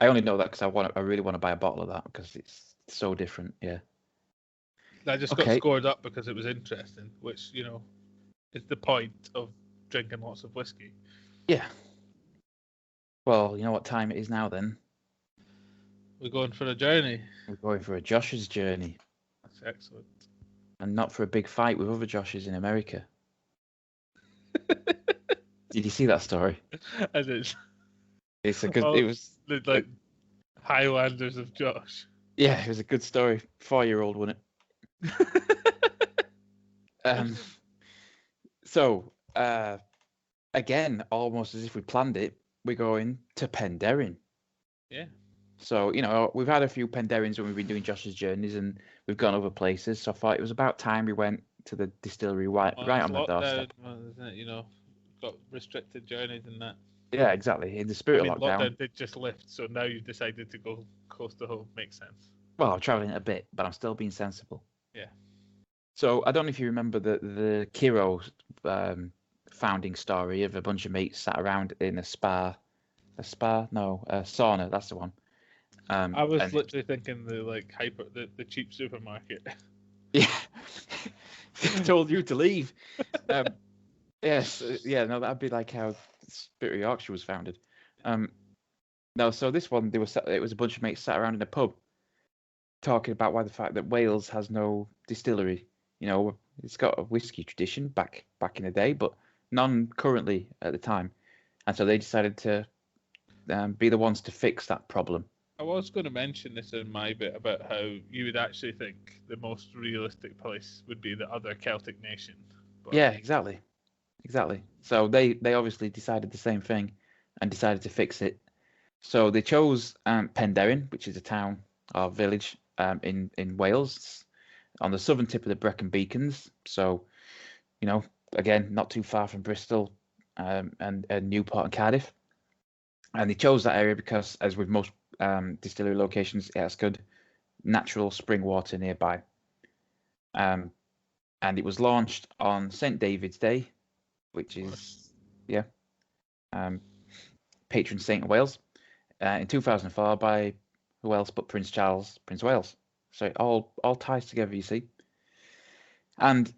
S1: I only know that because I really want to buy a bottle of that because it's so different. Yeah.
S2: That just got scored up because it was interesting, which is the point of drinking lots of whiskey.
S1: Yeah. Well, you know what time it is now then?
S2: We're going for a journey.
S1: We're going for a Josh's journey.
S2: That's excellent.
S1: And not for a big fight with other Joshes in America. Did you see that story?
S2: I did.
S1: It's a good. It was
S2: like Highlanders of Josh.
S1: Yeah, it was a good story. 4-year-old won it. So again, almost as if we planned it, we're going to Penderyn.
S2: Yeah.
S1: So we've had a few Penderyns when we've been doing Josh's journeys, and we've gone other places. So I thought it was about time we went to the distillery right on the doorstep.
S2: Isn't it? Got restricted journeys and that.
S1: Yeah, exactly. In the spirit of lockdown.
S2: Lockdown did just lift, so now you've decided to go close to home. Makes sense.
S1: Well, I'm travelling a bit, but I'm still being sensible.
S2: Yeah.
S1: So I don't know if you remember the Kiro founding story of a bunch of mates sat around in a sauna. That's the one.
S2: I was literally thinking the cheap supermarket.
S1: Yeah. Told you to leave. Yes, yeah, no, that'd be like how Spirit of Yorkshire was founded. No, so this one, it was a bunch of mates sat around in a pub talking about why the fact that Wales has no distillery. It's got a whiskey tradition back in the day, but none currently at the time. And so they decided to be the ones to fix that problem.
S2: I was going to mention this in my bit about how you would actually think the most realistic place would be the other Celtic nation. But...
S1: Yeah, exactly. So they obviously decided the same thing and decided to fix it. So they chose Penderyn, which is a town or village in Wales, on the southern tip of the Brecon Beacons. So, again, not too far from Bristol and Newport and Cardiff. And they chose that area because, as with most distillery locations, it has good natural spring water nearby. And it was launched on St. David's Day, which is, patron saint of Wales, in 2004 by who else but Prince Charles, Prince of Wales. So it all ties together, you see. And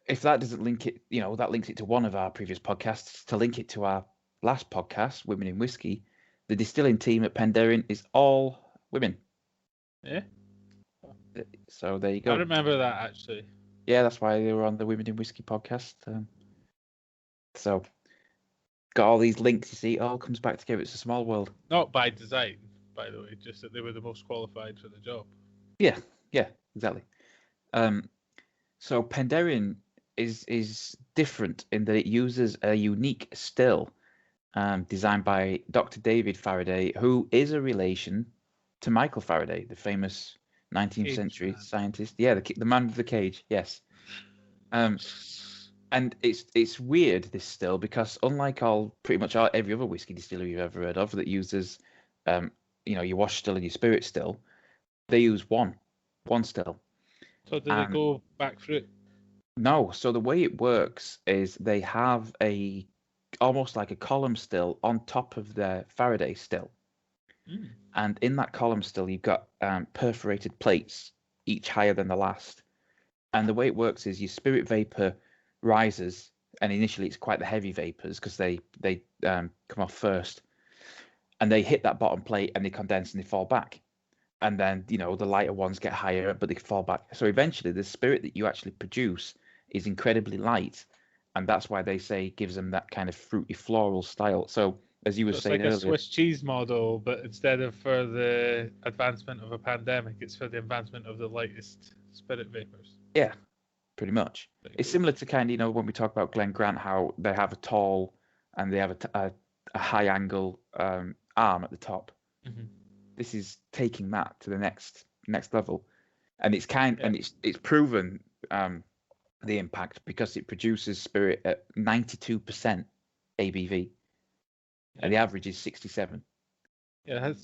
S1: if that doesn't link it, that links it to one of our previous podcasts. To link it to our last podcast, Women in Whiskey, the distilling team at Penderyn is all women.
S2: Yeah.
S1: So there you go.
S2: I remember that, actually.
S1: Yeah, that's why they were on the Women in Whiskey podcast. So got all these links, you see. It all comes back together. It's a small world.
S2: Not by design, by the way, just that they were the most qualified for the job.
S1: Yeah, exactly. So Penderyn is different in that it uses a unique still designed by Dr. David Faraday, who is a relation to Michael Faraday, the famous 19th century scientist. Yeah, the man with the cage. Yes. And it's weird, this still, because unlike every other whiskey distillery you've ever heard of that uses your wash still and your spirit still, they use one still.
S2: So do they go back through it?
S1: No. So the way it works is they have almost like a column still on top of their Faraday still. And in that column still, you've got perforated plates, each higher than the last. And the way it works is your spirit vapor rises, and initially it's quite the heavy vapors because they come off first, and they hit that bottom plate and they condense and they fall back. And then, the lighter ones get higher, but they fall back. So eventually the spirit that you actually produce is incredibly light. And that's why they say gives them that kind of fruity floral style. So as you were saying earlier,
S2: it's like a Swiss cheese model, but instead of for the advancement of a pandemic, it's for the advancement of the lightest spirit vapors.
S1: Yeah, pretty much. It's similar to kind of, when we talk about Glen Grant, how they have a tall and they have a high angle arm at the top.
S2: Mm-hmm.
S1: This is taking that to the next level, and it's it's proven the impact because it produces spirit at 92% ABV, and the average is 67.
S2: Yeah,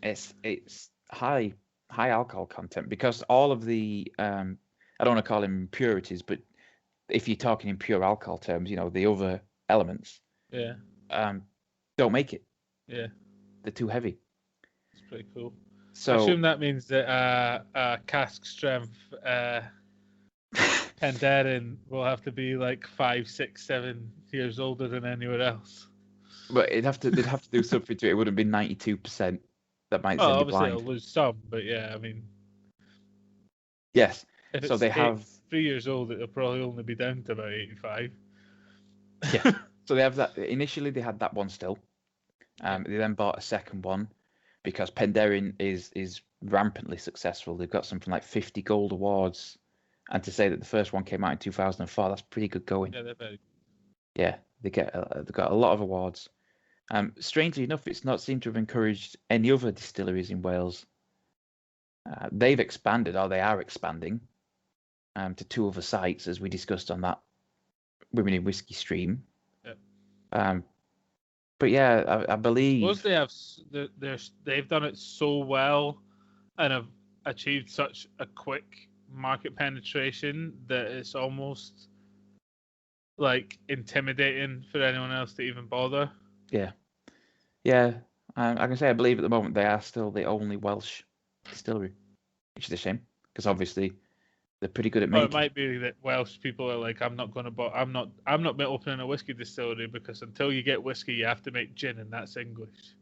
S1: it's high alcohol content because all of the I don't want to call them impurities, but if you're talking in pure alcohol terms, the other elements don't make it.
S2: Yeah,
S1: they're too heavy.
S2: Pretty cool.
S1: So
S2: I assume that means that cask strength Penderyn will have to be like 5, 6, 7 years older than anywhere else.
S1: But they'd have to do something to it. It wouldn't be 92%. That might send you blind.
S2: Obviously, it'll lose some, but yeah, I mean,
S1: yes.
S2: If
S1: so they have
S2: 3 years old, it'll probably only be down to about 85.
S1: Yeah. So they have that. Initially, they had that one still. They then bought a second one. Because Penderyn is rampantly successful. They've got something like 50 gold awards. And to say that the first one came out in 2004, that's pretty good going.
S2: Yeah, they're very good.
S1: Yeah, they've got a lot of awards. Strangely enough, it's not seemed to have encouraged any other distilleries in Wales. They've expanded, or they are expanding, to 2 other sites, as we discussed on that Women in Whiskey stream.
S2: Yep.
S1: But yeah, I believe
S2: they've done it so well and have achieved such a quick market penetration that it's almost like intimidating for anyone else to even bother.
S1: Yeah. I can say I believe at the moment they are still the only Welsh distillery, which is a shame because obviously they're pretty good at making.
S2: Or it might be that Welsh people are like, I'm not opening a whiskey distillery because until you get whiskey, you have to make gin, and that's English.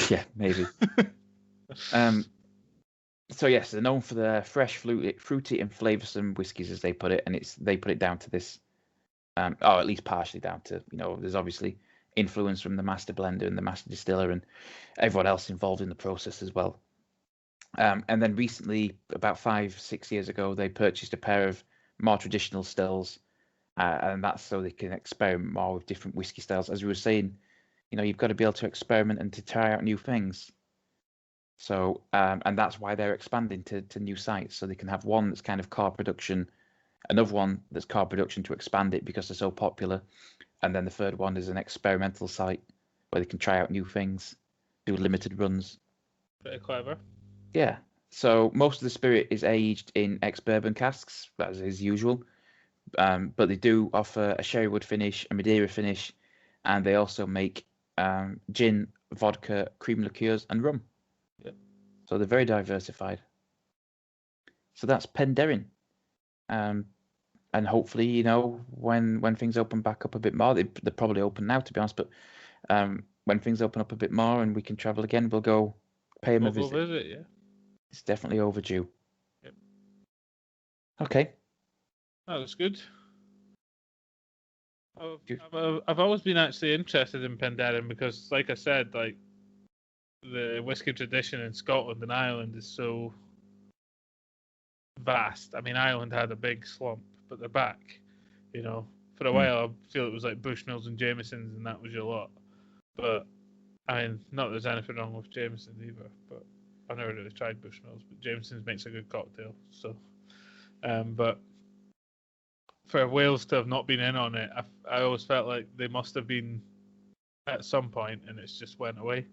S1: Yeah, maybe. So yes, they're known for their fresh, fruity, and flavoursome whiskies, as they put it, and they put it down to this, or at least partially down to, there's obviously influence from the master blender and the master distiller and everyone else involved in the process as well. And then recently, about 5-6 years ago, they purchased a pair of more traditional stills, and that's so they can experiment more with different whiskey styles. As we were saying, you've got to be able to experiment and to try out new things. So, and that's why they're expanding to new sites, so they can have one that's kind of car production, another one that's car production to expand it because they're so popular, and then the third one is an experimental site where they can try out new things, do limited runs.
S2: Pretty clever.
S1: Yeah. So most of the spirit is aged in ex-bourbon casks, as is usual. But they do offer a sherry wood finish, a Madeira finish, and they also make gin, vodka, cream liqueurs, and rum.
S2: Yep.
S1: So they're very diversified. So that's Penderyn. And hopefully, when things open back up a bit more, they're probably open now, to be honest, but when things open up a bit more and we can travel again, we'll go pay them a visit.
S2: We'll visit, yeah.
S1: It's definitely overdue.
S2: Yep.
S1: Okay.
S2: That was good. I've always been actually interested in Penderyn because, like I said, like the whiskey tradition in Scotland and Ireland is so vast. I mean, Ireland had a big slump, but they're back. For a while, I feel it was like Bushnells and Jamesons, and that was your lot. But I mean, not that there's anything wrong with Jamesons either, but I've never really tried Bushnells, but Jameson's makes a good cocktail. So, but for Wales to have not been in on it, I always felt like they must have been at some point, and it's just went away.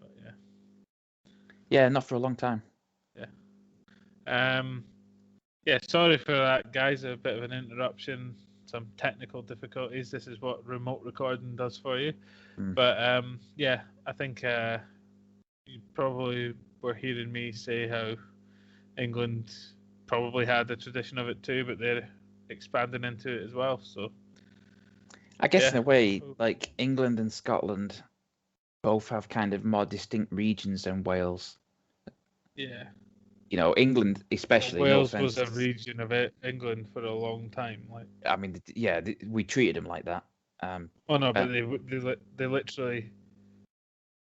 S2: But yeah.
S1: Yeah, not for a long time.
S2: Yeah. Yeah, sorry for that, guys. A bit of an interruption, some technical difficulties. This is what remote recording does for you. But yeah, I think you probably were hearing me say how England probably had a tradition of it too, but they're expanding into it as well. So
S1: I guess
S2: yeah.
S1: in a way, like England and Scotland both have kind of more distinct regions than Wales.
S2: Yeah.
S1: You know, England especially. No
S2: Wales
S1: offense.
S2: was a region of it, England for a long time. Like,
S1: I mean, yeah, we treated them like that.
S2: oh no, but they literally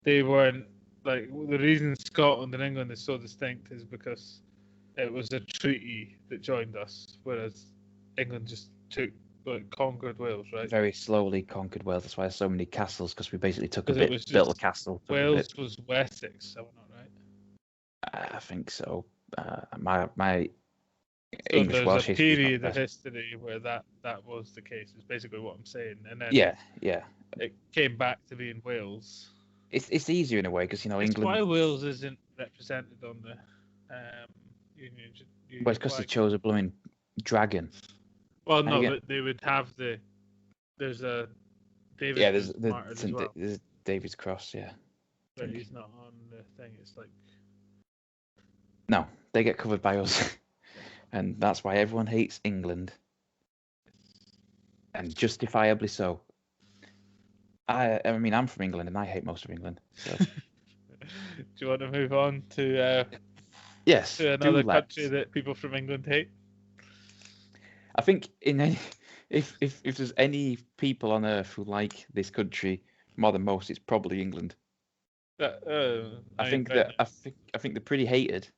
S2: they weren't like the reason Scotland and England is so distinct is because it was a treaty that joined us, whereas England just conquered Wales, right?
S1: Very slowly conquered Wales. That's why there's so many castles, because we basically took a
S2: Because it was
S1: built a
S2: just
S1: castle.
S2: Wales was Wessex, am I not right?
S1: I think so. My
S2: So
S1: English Welsh
S2: there's a
S1: history is not
S2: period
S1: the
S2: of
S1: best.
S2: history where that was the case. Is basically what I'm saying, and then
S1: Yeah.
S2: it came back to being Wales.
S1: It's easier in a way because
S2: It's
S1: England.
S2: why Wales isn't represented on the Union
S1: Well, it's because they
S2: flag.
S1: chose a blooming dragon.
S2: Well, no, but they would have there's a David.
S1: Yeah,
S2: well,
S1: there's David's cross. Yeah,
S2: but he's not on the thing. It's like
S1: no, they get covered by us, and that's why everyone hates England, and justifiably so. I mean, I'm from England, and I hate most of England. So.
S2: Do you want to move on to
S1: yes,
S2: to another country that people from England hate?
S1: I think if there's any people on earth who like this country more than most, it's probably England. I think they're pretty hated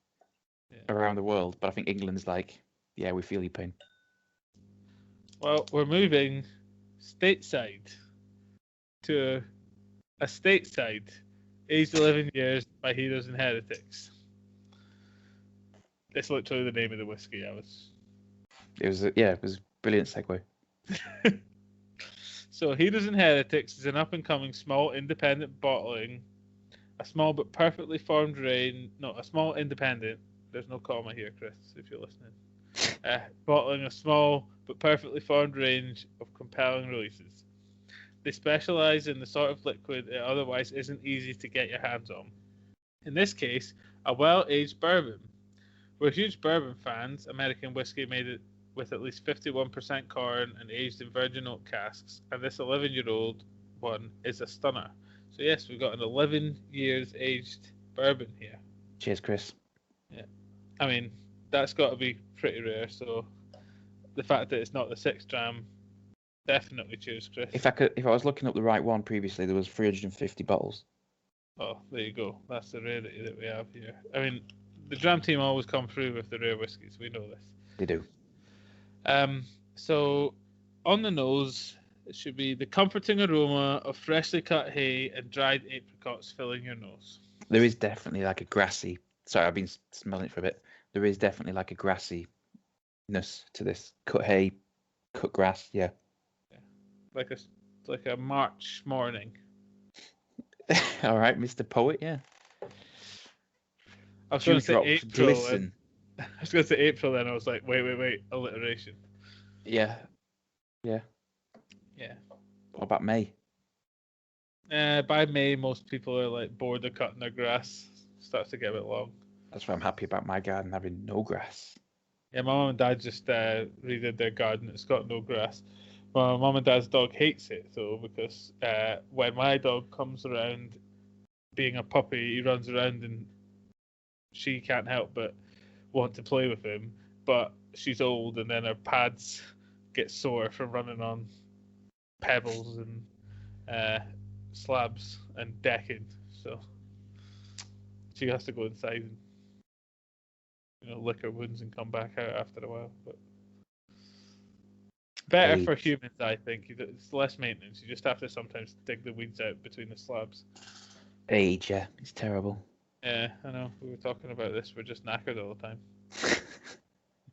S1: around the world, but I think England's like, yeah, we feel your pain.
S2: Well, we're moving stateside to a stateside, aged 11 years by Heroes and Heretics. It's literally the name of the whiskey.
S1: It was a brilliant segue.
S2: So Heroes and Heretics is an up-and-coming small independent bottling, a small but perfectly formed range. No, a small independent. There's no comma here, Chris, if you're listening. Bottling a small but perfectly formed range of compelling releases. They specialize in the sort of liquid that otherwise isn't easy to get your hands on. In this case, a well-aged bourbon. We're huge bourbon fans. American whiskey made it with at least 51% corn and aged in virgin oak casks, and this 11-year-old one is a stunner. So yes, we've got an 11 years aged bourbon here.
S1: Cheers, Chris.
S2: Yeah, I mean that's got to be pretty rare. So the fact that it's not the 6 dram, definitely cheers, Chris.
S1: If I was looking up the right one previously, there was 350 bottles.
S2: Oh, there you go. That's the rarity that we have here. I mean, the Dram Team always come through with the rare whiskies. We know this.
S1: They do.
S2: So on the nose, it should be the comforting aroma of freshly cut hay and dried apricots filling your nose.
S1: There is definitely like a grassy. Sorry, I've been smelling it for a bit. There is definitely like a grassiness to this. Cut hay, cut grass. Yeah.
S2: Like a March morning.
S1: All right, Mr. Poet. Yeah.
S2: I was going to say April.
S1: Glisten.
S2: I was going to say April, then I was like, wait, alliteration.
S1: Yeah. What about May?
S2: By May, most people are like bored of cutting their grass. Starts to get a bit long.
S1: That's why I'm happy about my garden having no grass.
S2: Yeah, my mum and dad just redid their garden. It's got no grass. My mum and dad's dog hates it though, because when my dog comes around, being a puppy, he runs around and she can't help but want to play with him. But she's old, and then her pads get sore from running on pebbles and slabs and decking. So she has to go inside and lick her wounds and come back out after a while. But better for humans, I think. It's less maintenance. You just have to sometimes dig the weeds out between the slabs.
S1: Age, yeah, it's terrible.
S2: Yeah, I know. We were talking about this. We're just knackered all the time.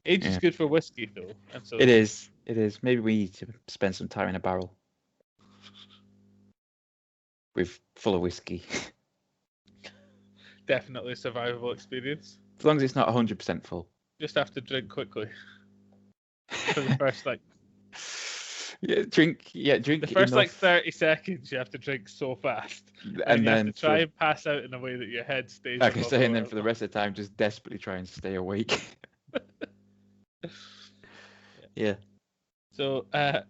S2: Age is good for whiskey, though. And so
S1: It is. Maybe we need to spend some time in a barrel with full of whiskey.
S2: Definitely a survivable experience.
S1: As long as it's not 100% full.
S2: Just have to drink quickly for the first
S1: drink
S2: The first
S1: enough,
S2: 30 seconds you have to drink so fast,
S1: and
S2: you have
S1: then
S2: to try and pass out in a way that your head stays.
S1: like I
S2: above
S1: say,
S2: the
S1: and then
S2: water
S1: for the rest of the time, just desperately try and stay awake. Yeah.
S2: So,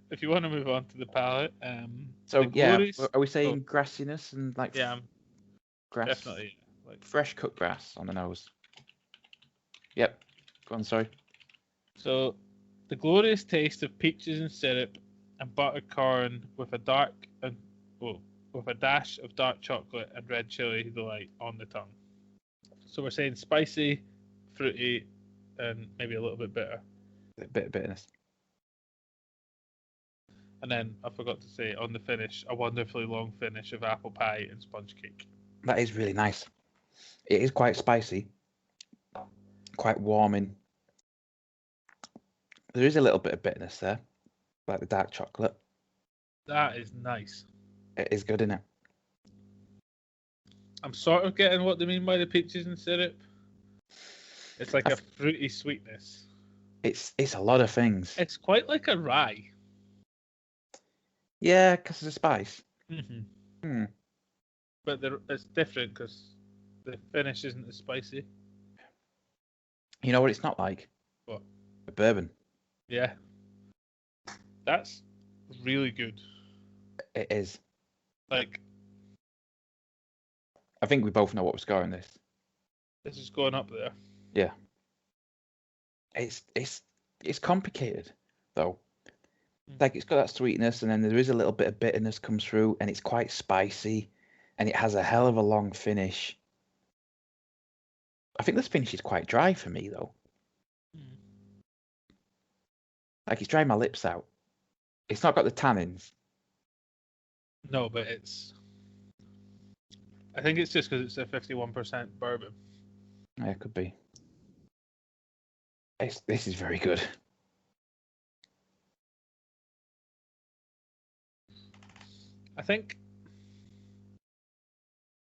S2: if you want to move on to the palate,
S1: So
S2: the glories.
S1: are we saying grassiness and like
S2: Yeah,
S1: grass,
S2: definitely. Like,
S1: fresh cut grass on the nose? Yep. Go on. Sorry.
S2: so, the glorious taste of peaches and syrup and buttered corn with a dash of dark chocolate and red chili delight on the tongue. So we're saying spicy, fruity, and maybe a little bit bitter.
S1: A bit of bitterness.
S2: And then I forgot to say on the finish, a wonderfully long finish of apple pie and sponge cake.
S1: That is really nice. It is quite spicy, quite warming. There is a little bit of bitterness there, like the dark chocolate.
S2: That is nice.
S1: It is good, isn't it?
S2: I'm sort of getting what they mean by the peaches and syrup. It's like a fruity sweetness.
S1: It's a lot of things.
S2: It's quite like a rye.
S1: Yeah, because it's a spice.
S2: Mm-hmm. But it's different because the finish isn't as spicy.
S1: You know what it's not like?
S2: What?
S1: A bourbon.
S2: Yeah. That's really good.
S1: It is.
S2: Like,
S1: I think we both know what we're scoring this.
S2: this is going up there.
S1: Yeah. It's complicated though. Like it's got that sweetness, and then there is a little bit of bitterness comes through, and it's quite spicy, and it has a hell of a long finish. I think this finish is quite dry for me though. Like it's drying my lips out. It's not got the tannins.
S2: No, but I think it's just because it's a 51% bourbon.
S1: Yeah, it could be. This is very good.
S2: I think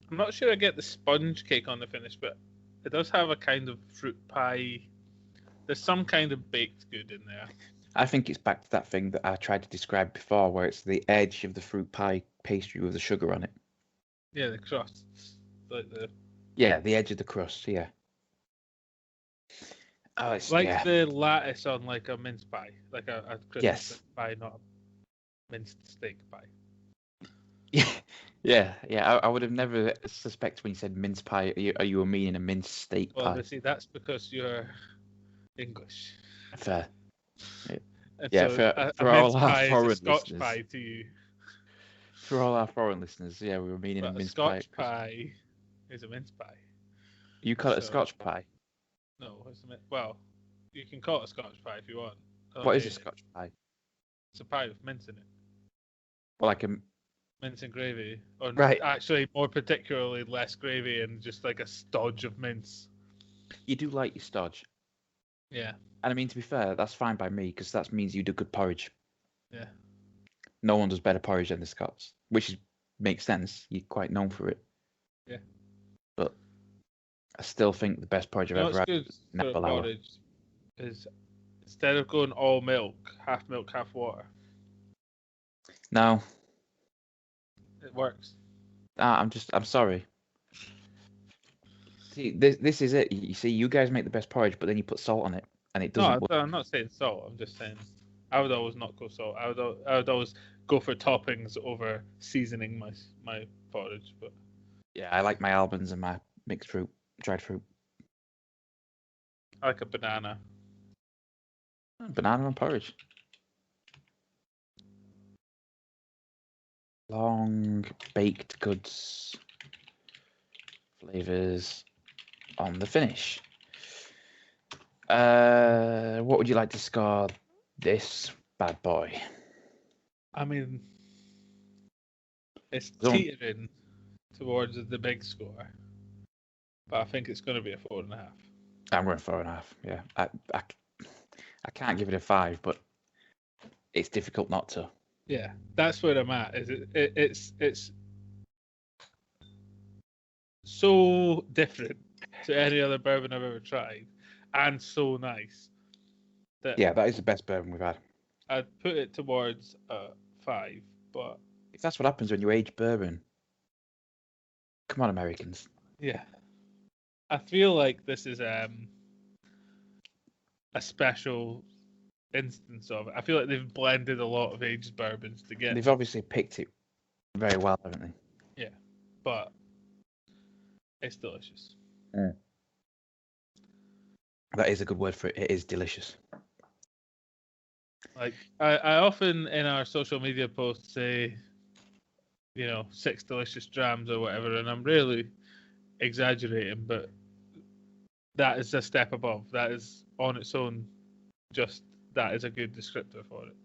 S2: I'm not sure I get the sponge cake on the finish, but it does have a kind of fruit pie. There's some kind of baked good in there.
S1: I think it's back to that thing that I tried to describe before, where it's the edge of the fruit pie pastry with the sugar on it.
S2: Yeah, the crust.
S1: Yeah, the edge of the crust, yeah. Oh, it's
S2: like the lattice on like a mince pie. Like a Christmas pie, not a minced steak pie.
S1: Yeah. I would have never suspected when you said mince pie. Are you meaning a minced steak pie?
S2: Well, see, that's because you're English.
S1: Fair.
S2: Yeah,
S1: so for all our foreign
S2: Scotch
S1: listeners,
S2: pie to you.
S1: For all our foreign listeners, yeah, we were meaning a mince pie.
S2: Scotch pie is a mince pie.
S1: You call it a Scotch pie?
S2: No, well, you can call it a Scotch pie if you want.
S1: What is a Scotch pie?
S2: It's a pie with mince in it.
S1: Well, like a
S2: mince and gravy, or
S1: right?
S2: Actually, more particularly, less gravy and just like a stodge of mince.
S1: You do like your stodge.
S2: Yeah.
S1: And I mean, to be fair, that's fine by me because that means you do good porridge.
S2: Yeah.
S1: No one does better porridge than the Scots, which makes sense. You're quite known for it.
S2: Yeah.
S1: But I still think the best porridge I've ever had
S2: is for porridge is instead of going all milk, half water.
S1: No.
S2: It works.
S1: I'm sorry. See, this is it. You see, you guys make the best porridge, but then you put salt on it, and it doesn't work.
S2: No, I'm not saying salt. I'm just saying I would always not go salt. I would always go for toppings over seasoning my porridge. But
S1: yeah, I like my almonds and my mixed fruit, dried fruit.
S2: I like a banana.
S1: Banana and porridge. Long baked goods. Flavors on the finish. What would you like to score this bad boy?
S2: I mean, it's teetering towards the big score, but I think it's going to be a 4.5.
S1: I'm going 4.5. Yeah, I can't give it a 5, but it's difficult not to.
S2: Yeah, that's where I'm at. It's so different to any other bourbon I've ever tried, and so nice.
S1: Yeah, that is the best bourbon we've had.
S2: I'd put it towards 5, but
S1: If that's what happens when you age bourbon, come on, Americans.
S2: yeah, I feel like this is a special instance of it. I feel like they've blended a lot of aged bourbons to get.
S1: They've obviously picked it very well, haven't they?
S2: Yeah, but it's delicious.
S1: Mm. That is a good word for it. It is delicious.
S2: Like I often in our social media posts say, 6 delicious drams or whatever, and I'm really exaggerating, but that is a step above. That is on its own, that is a good descriptor for it.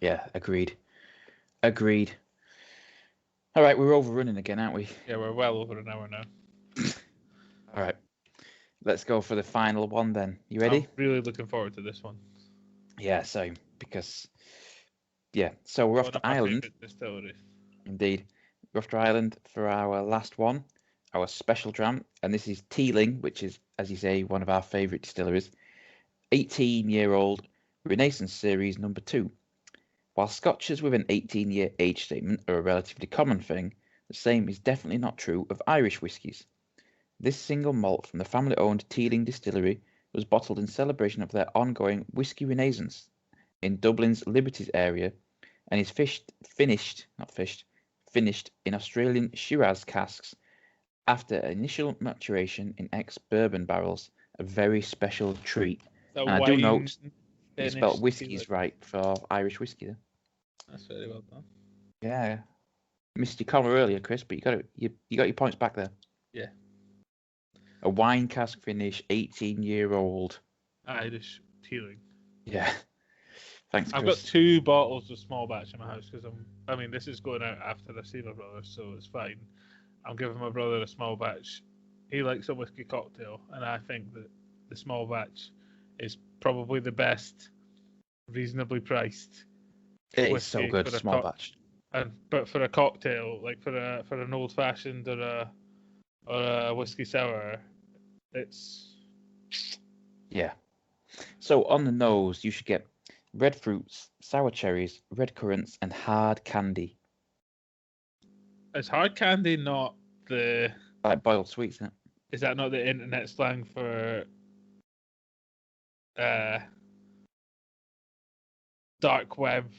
S1: Yeah, agreed. All right, we're overrunning again, aren't we?
S2: Yeah, we're well over an hour now.
S1: All right, let's go for the final one then. You ready?
S2: I'm really looking forward to this one.
S1: Yeah, same. So we're off to Ireland. Indeed. We're off to Ireland for our last one, our special dram, and this is Teeling, which is, as you say, one of our favourite distilleries. 18-year-old Renaissance Series number 2. While Scotches with an 18-year age statement are a relatively common thing, the same is definitely not true of Irish whiskies. This single malt from the family-owned Teeling distillery was bottled in celebration of their ongoing Whisky Renaissance in Dublin's Liberties area and is finished in Australian Shiraz casks after initial maturation in ex-bourbon barrels, a very special treat. And I do note you spelled whiskies right for Irish whiskey there.
S2: That's very well done.
S1: Yeah. Missed your comma earlier, Chris, but you got your points back there.
S2: Yeah.
S1: A wine cask finish, 18-year-old
S2: Irish Teeling.
S1: Yeah. Thanks, Chris.
S2: I've got 2 bottles of small batch in my house because this is going out after I see my brother, so it's fine. I'm giving my brother a small batch. He likes a whiskey cocktail, and I think that the small batch is probably the best, reasonably priced.
S1: It is so good, small batch.
S2: But for a cocktail, like for an old fashioned or a whiskey sour, it's
S1: So on the nose, you should get red fruits, sour cherries, red currants, and hard candy.
S2: Is hard candy not the
S1: like boiled sweets, isn't it?
S2: Is that not the internet slang for dark web?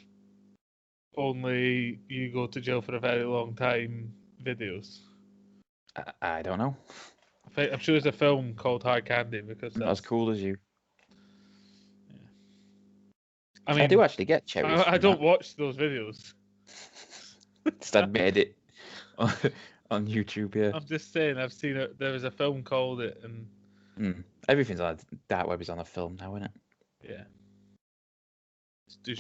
S2: Only you go to jail for a very long time videos.
S1: I don't know.
S2: I'm sure there's a film called Hard Candy because that's
S1: not as cool as you.
S2: Yeah. I mean,
S1: I do actually get cherries.
S2: I don't watch those videos.
S1: Just admitted it on YouTube. Yeah.
S2: I'm just saying, I've seen it. There was a film called it, and
S1: everything's on dark web is on a film now, isn't it?
S2: Yeah.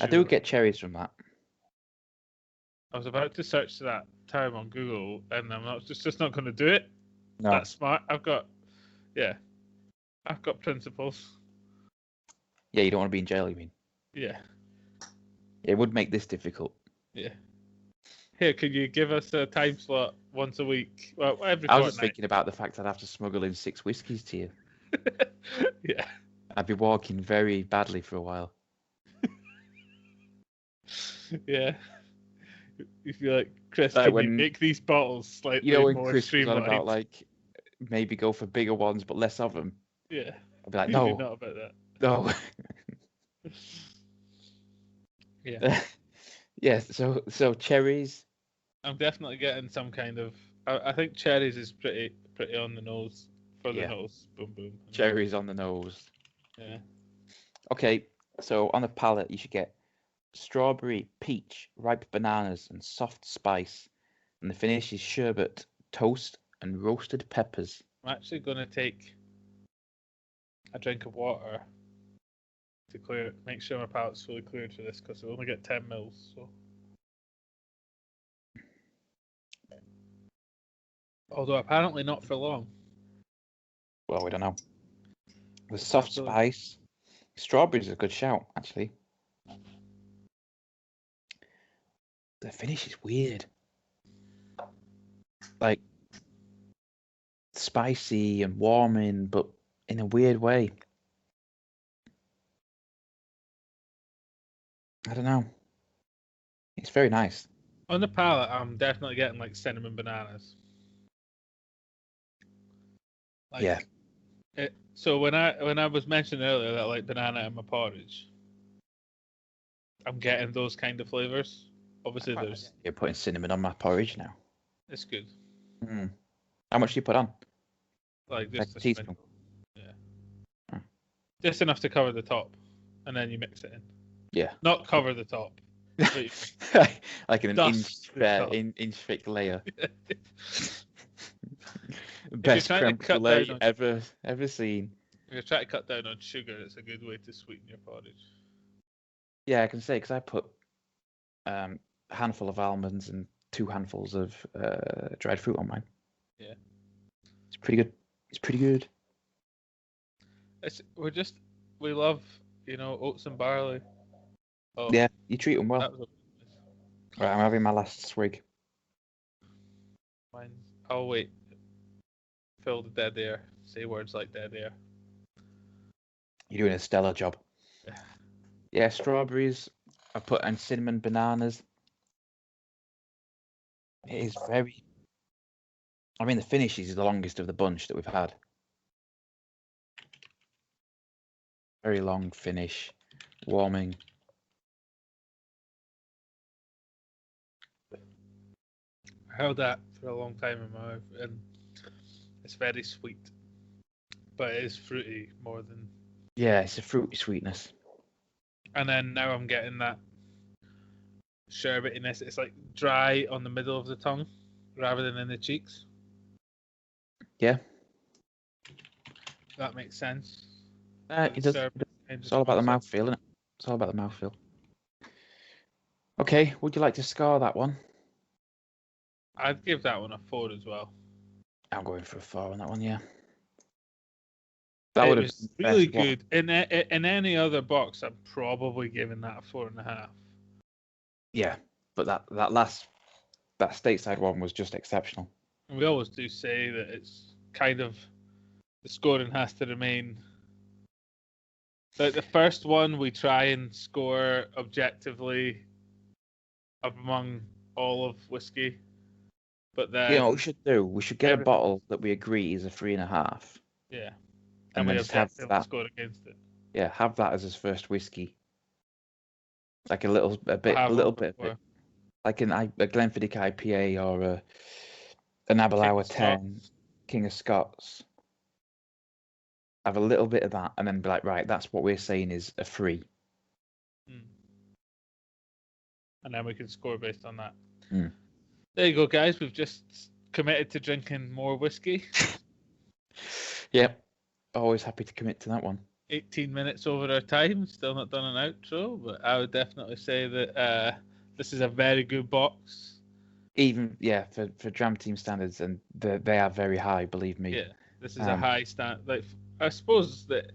S1: I do get cherries from that.
S2: I was about to search that term on Google, and I'm just not going to do it.
S1: No.
S2: That's smart. I've got principles.
S1: Yeah, you don't want to be in jail, you mean?
S2: Yeah.
S1: It would make this difficult.
S2: Yeah. Here, can you give us a time slot once a week? Well, every
S1: I was
S2: fortnight.
S1: just thinking about the fact I'd have to smuggle in 6 whiskies to you.
S2: Yeah.
S1: I'd be walking very badly for a while.
S2: Yeah. If you're like, Chris, can you make these bottles slightly
S1: when
S2: more
S1: Chris was on
S2: streamlined?
S1: about like maybe go for bigger ones but less of them.
S2: Yeah.
S1: I'd be like, no,
S2: not about that.
S1: No.
S2: Yeah.
S1: Yeah. So cherries.
S2: I'm definitely getting some kind of. I think cherries is pretty on the nose for the nose. Boom boom.
S1: Cherries on the nose.
S2: Yeah.
S1: Okay, so on the palate you should get strawberry, peach, ripe bananas, and soft spice, and the finish is sherbet, toast, and roasted peppers.
S2: I'm actually gonna take a drink of water to make sure my palate's fully cleared for this because I only get 10 mils. So. Although apparently not for long.
S1: Well, we don't know. The soft spice. Strawberries is a good shout, actually. The finish is weird. Like, spicy and warming, but in a weird way. I don't know. It's very nice.
S2: On the palate, I'm definitely getting like cinnamon bananas. Like,
S1: Yeah.
S2: So when I was mentioning earlier that like banana in my porridge, I'm getting those kind of flavors. Obviously,
S1: You're putting cinnamon on my porridge now.
S2: It's good.
S1: Mm. How much do you put on?
S2: Like just a
S1: teaspoon.
S2: Yeah.
S1: Oh.
S2: Just enough to cover the top, and then you mix it in.
S1: Yeah.
S2: Not cover the top.
S1: Like an inch thick layer. Best creme brulee ever seen.
S2: If you're trying to cut down on sugar, it's a good way to sweeten your porridge.
S1: Yeah, I can say because I put a handful of almonds and 2 handfuls of dried fruit on mine.
S2: Yeah,
S1: it's pretty good. It's pretty good.
S2: We love oats and barley.
S1: Oh, yeah, you treat them well. Right, I'm having my last swig.
S2: Oh wait, fill the dead air. Say words like dead air.
S1: You're doing a stellar job. Yeah, strawberries. I put in cinnamon bananas. It is very. I mean, the finish is the longest of the bunch that we've had. Very long finish, warming.
S2: I held that for a long time in my mouth, and it's very sweet, but it is fruity more than.
S1: Yeah, it's a fruity sweetness.
S2: And then now I'm getting that sherbetiness. It's like dry on the middle of the tongue rather than in the cheeks.
S1: Yeah.
S2: That makes sense.
S1: It does. It's all about the mouthfeel, isn't it? It's all about the mouthfeel. Okay, would you like to score that one?
S2: I'd give that one a 4 as well.
S1: I'm going for a 4 on that one, yeah.
S2: That would have been really good. In any other box, I'm probably giving that a 4.5.
S1: Yeah, but that stateside one was just exceptional.
S2: And we always do say that it's kind of the scoring has to remain. Like the first one, we try and score objectively among all of whiskey, but then
S1: what we should do? We should get a bottle that we agree is a 3.5.
S2: Yeah.
S1: And then just have that
S2: score against it.
S1: Yeah, have that as his first whiskey. Like a little bit of it. Like a Glenfiddich IPA or an Aberlour 10, King of Scots. Have a little bit of that and then be like, right, that's what we're saying is a 3.
S2: And then we can score based on that.
S1: Mm.
S2: There you go, guys. We've just committed to drinking more whiskey.
S1: Yep. Always happy to commit to that one.
S2: 18 minutes over our time. Still not done an outro, but I would definitely say that this is a very good box.
S1: Even, for Dram Team standards, and they are very high, believe me.
S2: Yeah, this is a high standard. Like, I suppose that...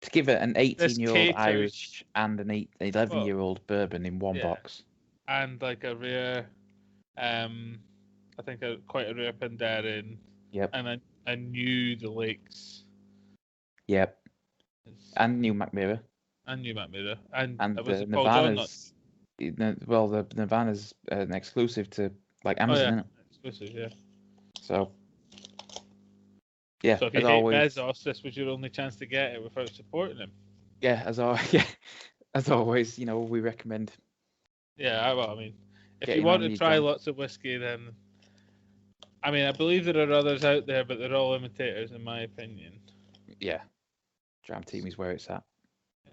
S1: To give it an 18-year-old Irish and an 11-year-old bourbon in one box.
S2: And like a rare, I think quite a rare Penderyn.
S1: Yep.
S2: And I knew the Lakes.
S1: Yep. And New McMirror.
S2: And the
S1: Nirvana's. Well, the Nirvana's an exclusive to Amazon, isn't it?
S2: Exclusive, yeah.
S1: So
S2: if you hate Bezos, this was your only chance to get it without supporting him.
S1: Yeah, as always, we recommend.
S2: Yeah, well, I mean, if you want to try lots of whiskey, then I believe there are others out there, but they're all imitators, in my opinion.
S1: Yeah. Dram Team is where it's at.
S2: Yeah.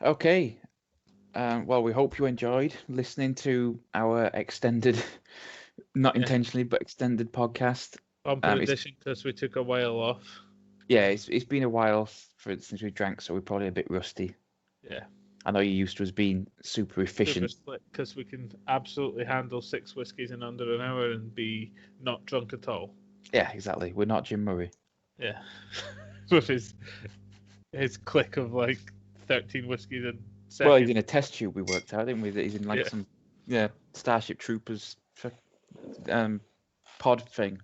S1: Okay. Well, we hope you enjoyed listening to our extended, not intentionally, but extended podcast.
S2: Edition, because we took a while off.
S1: Yeah, it's been a while since we drank, so we're probably a bit rusty.
S2: Yeah.
S1: I know you're used to us being super efficient.
S2: Because we can absolutely handle 6 whiskies in under an hour and be not drunk at all.
S1: Yeah, exactly. We're not Jim Murray.
S2: Yeah. With his click of 13 whiskies in seconds.
S1: Well, he's in a test tube we worked out, didn't we? That he's in some Starship Troopers pod thing,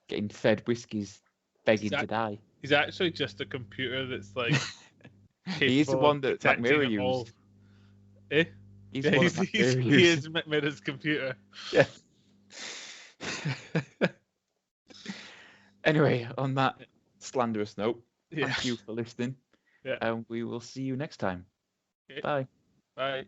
S1: getting fed whiskies, begging to die.
S2: He's actually just a computer that's
S1: He's the one that Mac Mirror used.
S2: Eh?
S1: He's the one that Mac Mirror
S2: he
S1: used.
S2: is Mac Mirror's computer.
S1: Yeah. Anyway, on that slanderous note, thank you for listening.
S2: Yeah.
S1: And we will see you next time.
S2: Okay.
S1: Bye.
S2: Bye.